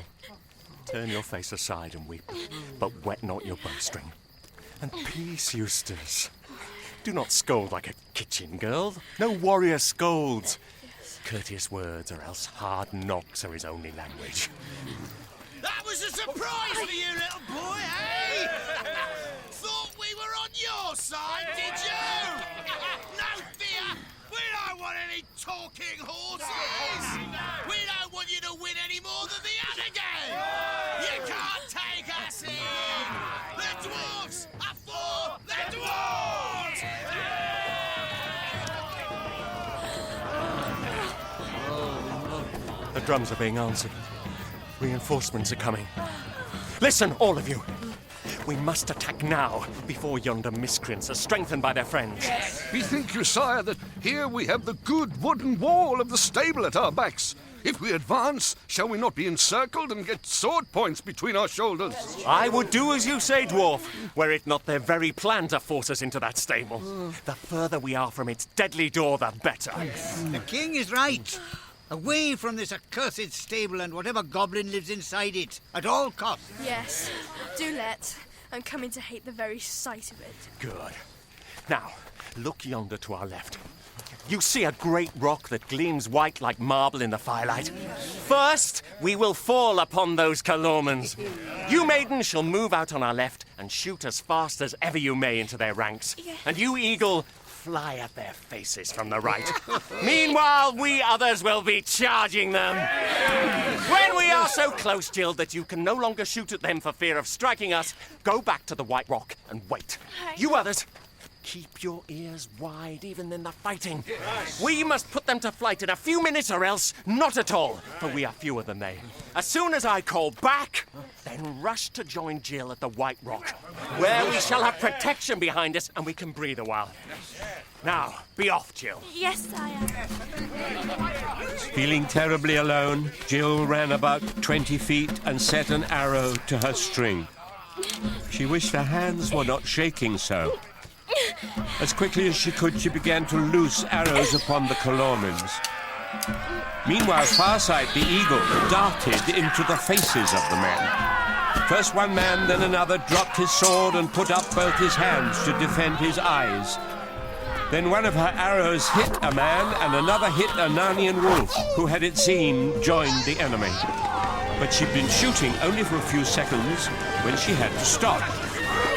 turn your face aside and weep, but wet not your bowstring. And peace, Eustace. Do not scold like a kitchen girl. No warrior scolds. Courteous words, or else hard knocks are his only language. That was a surprise for you, little boy, eh? Thought we were on your side, did you? No fear! We don't want any talking horses! We don't want you to win any more than the other game! You can't take us in! The dwarfs are for the dwarfs! The drums are being answered. Reinforcements are coming. Listen, all of you. We must attack now, before yonder miscreants are strengthened by their friends. Bethink you, sire, that here we have the good wooden wall of the stable at our backs. If we advance, shall we not be encircled and get sword points between our shoulders? I would do as you say, dwarf, were it not their very plan to force us into that stable. The further we are from its deadly door, the better. The king is right. Away from this accursed stable and whatever goblin lives inside it, at all costs. Yes, do let. I'm coming to hate the very sight of it. Good. Now, look yonder to our left. You see a great rock that gleams white like marble in the firelight. First, we will fall upon those Calormenes. You maiden shall move out on our left and shoot as fast as ever you may into their ranks. And you, eagle, fly at their faces from the right. Meanwhile, we others will be charging them. When we are so close, Jill, that you can no longer shoot at them for fear of striking us, go back to the White Rock and wait. You others, keep your ears wide even in the fighting. We must put them to flight in a few minutes or else not at all, for we are fewer than they. As soon as I call back, then rush to join Jill at the White Rock, where we shall have protection behind us and we can breathe a while. Now, be off, Jill. Yes, sire. Feeling terribly alone, Jill ran about 20 feet and set an arrow to her string. She wished her hands were not shaking so. As quickly as she could, she began to loose arrows upon the Calormenes. Meanwhile, Farsight the eagle darted into the faces of the men. First one man, then another dropped his sword and put up both his hands to defend his eyes. Then one of her arrows hit a man and another hit a Narnian wolf, who had it seen joined the enemy. But she'd been shooting only for a few seconds when she had to stop.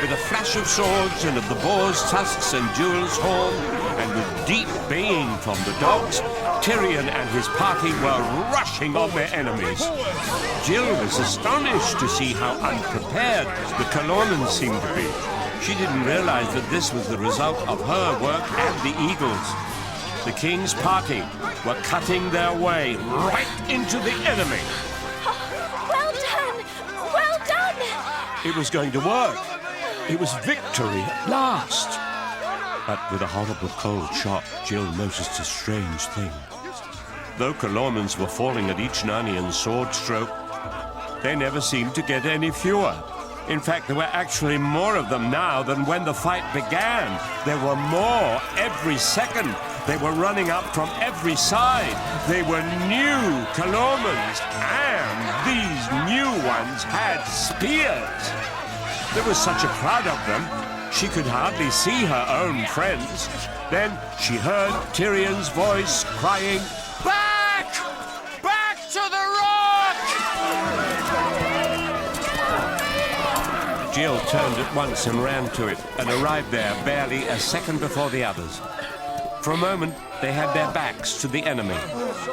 With a flash of swords and of the boar's tusks and jewel's horn, and with deep baying from the dogs, Tirian and his party were rushing on their enemies. Jill was astonished to see how unprepared the Calormenes seemed to be. She didn't realize that this was the result of her work and the eagles. The king's party were cutting their way right into the enemy. Well done! Well done! It was going to work. It was victory at last. But with a horrible cold shock, Jill noticed a strange thing. Though Calormenes were falling at each Narnian sword stroke, they never seemed to get any fewer. In fact, there were actually more of them now than when the fight began. There were more every second. They were running up from every side. They were new Calormenes, and these new ones had spears. There was such a crowd of them, she could hardly see her own friends. Then she heard Tirian's voice crying, "Back! Back to the rock!" Jill turned at once and ran to it, and arrived there barely a second before the others. For a moment, they had their backs to the enemy.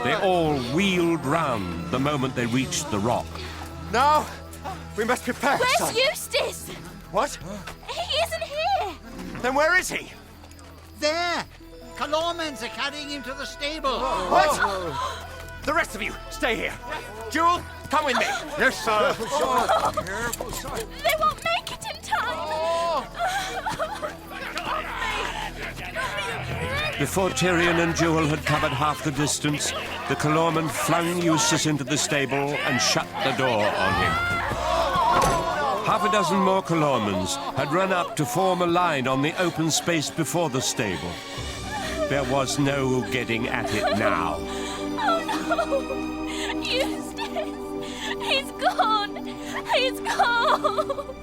They all wheeled round the moment they reached the rock. Now, we must prepare. Where's Eustace? What? He isn't here. Then where is he? There! Calormenes are carrying him to the stable. What? The rest of you, stay here. Jewel, come with me. Yes, sir. Careful, son. They won't make it in time. Before Tirian and Jewel had covered half the distance, the Calormen flung Eustace into the stable and shut the door on him. Half a dozen more Calormenes had run up to form a line on the open space before the stable. There was no getting at it now. Oh no! Eustace! He's gone! He's gone!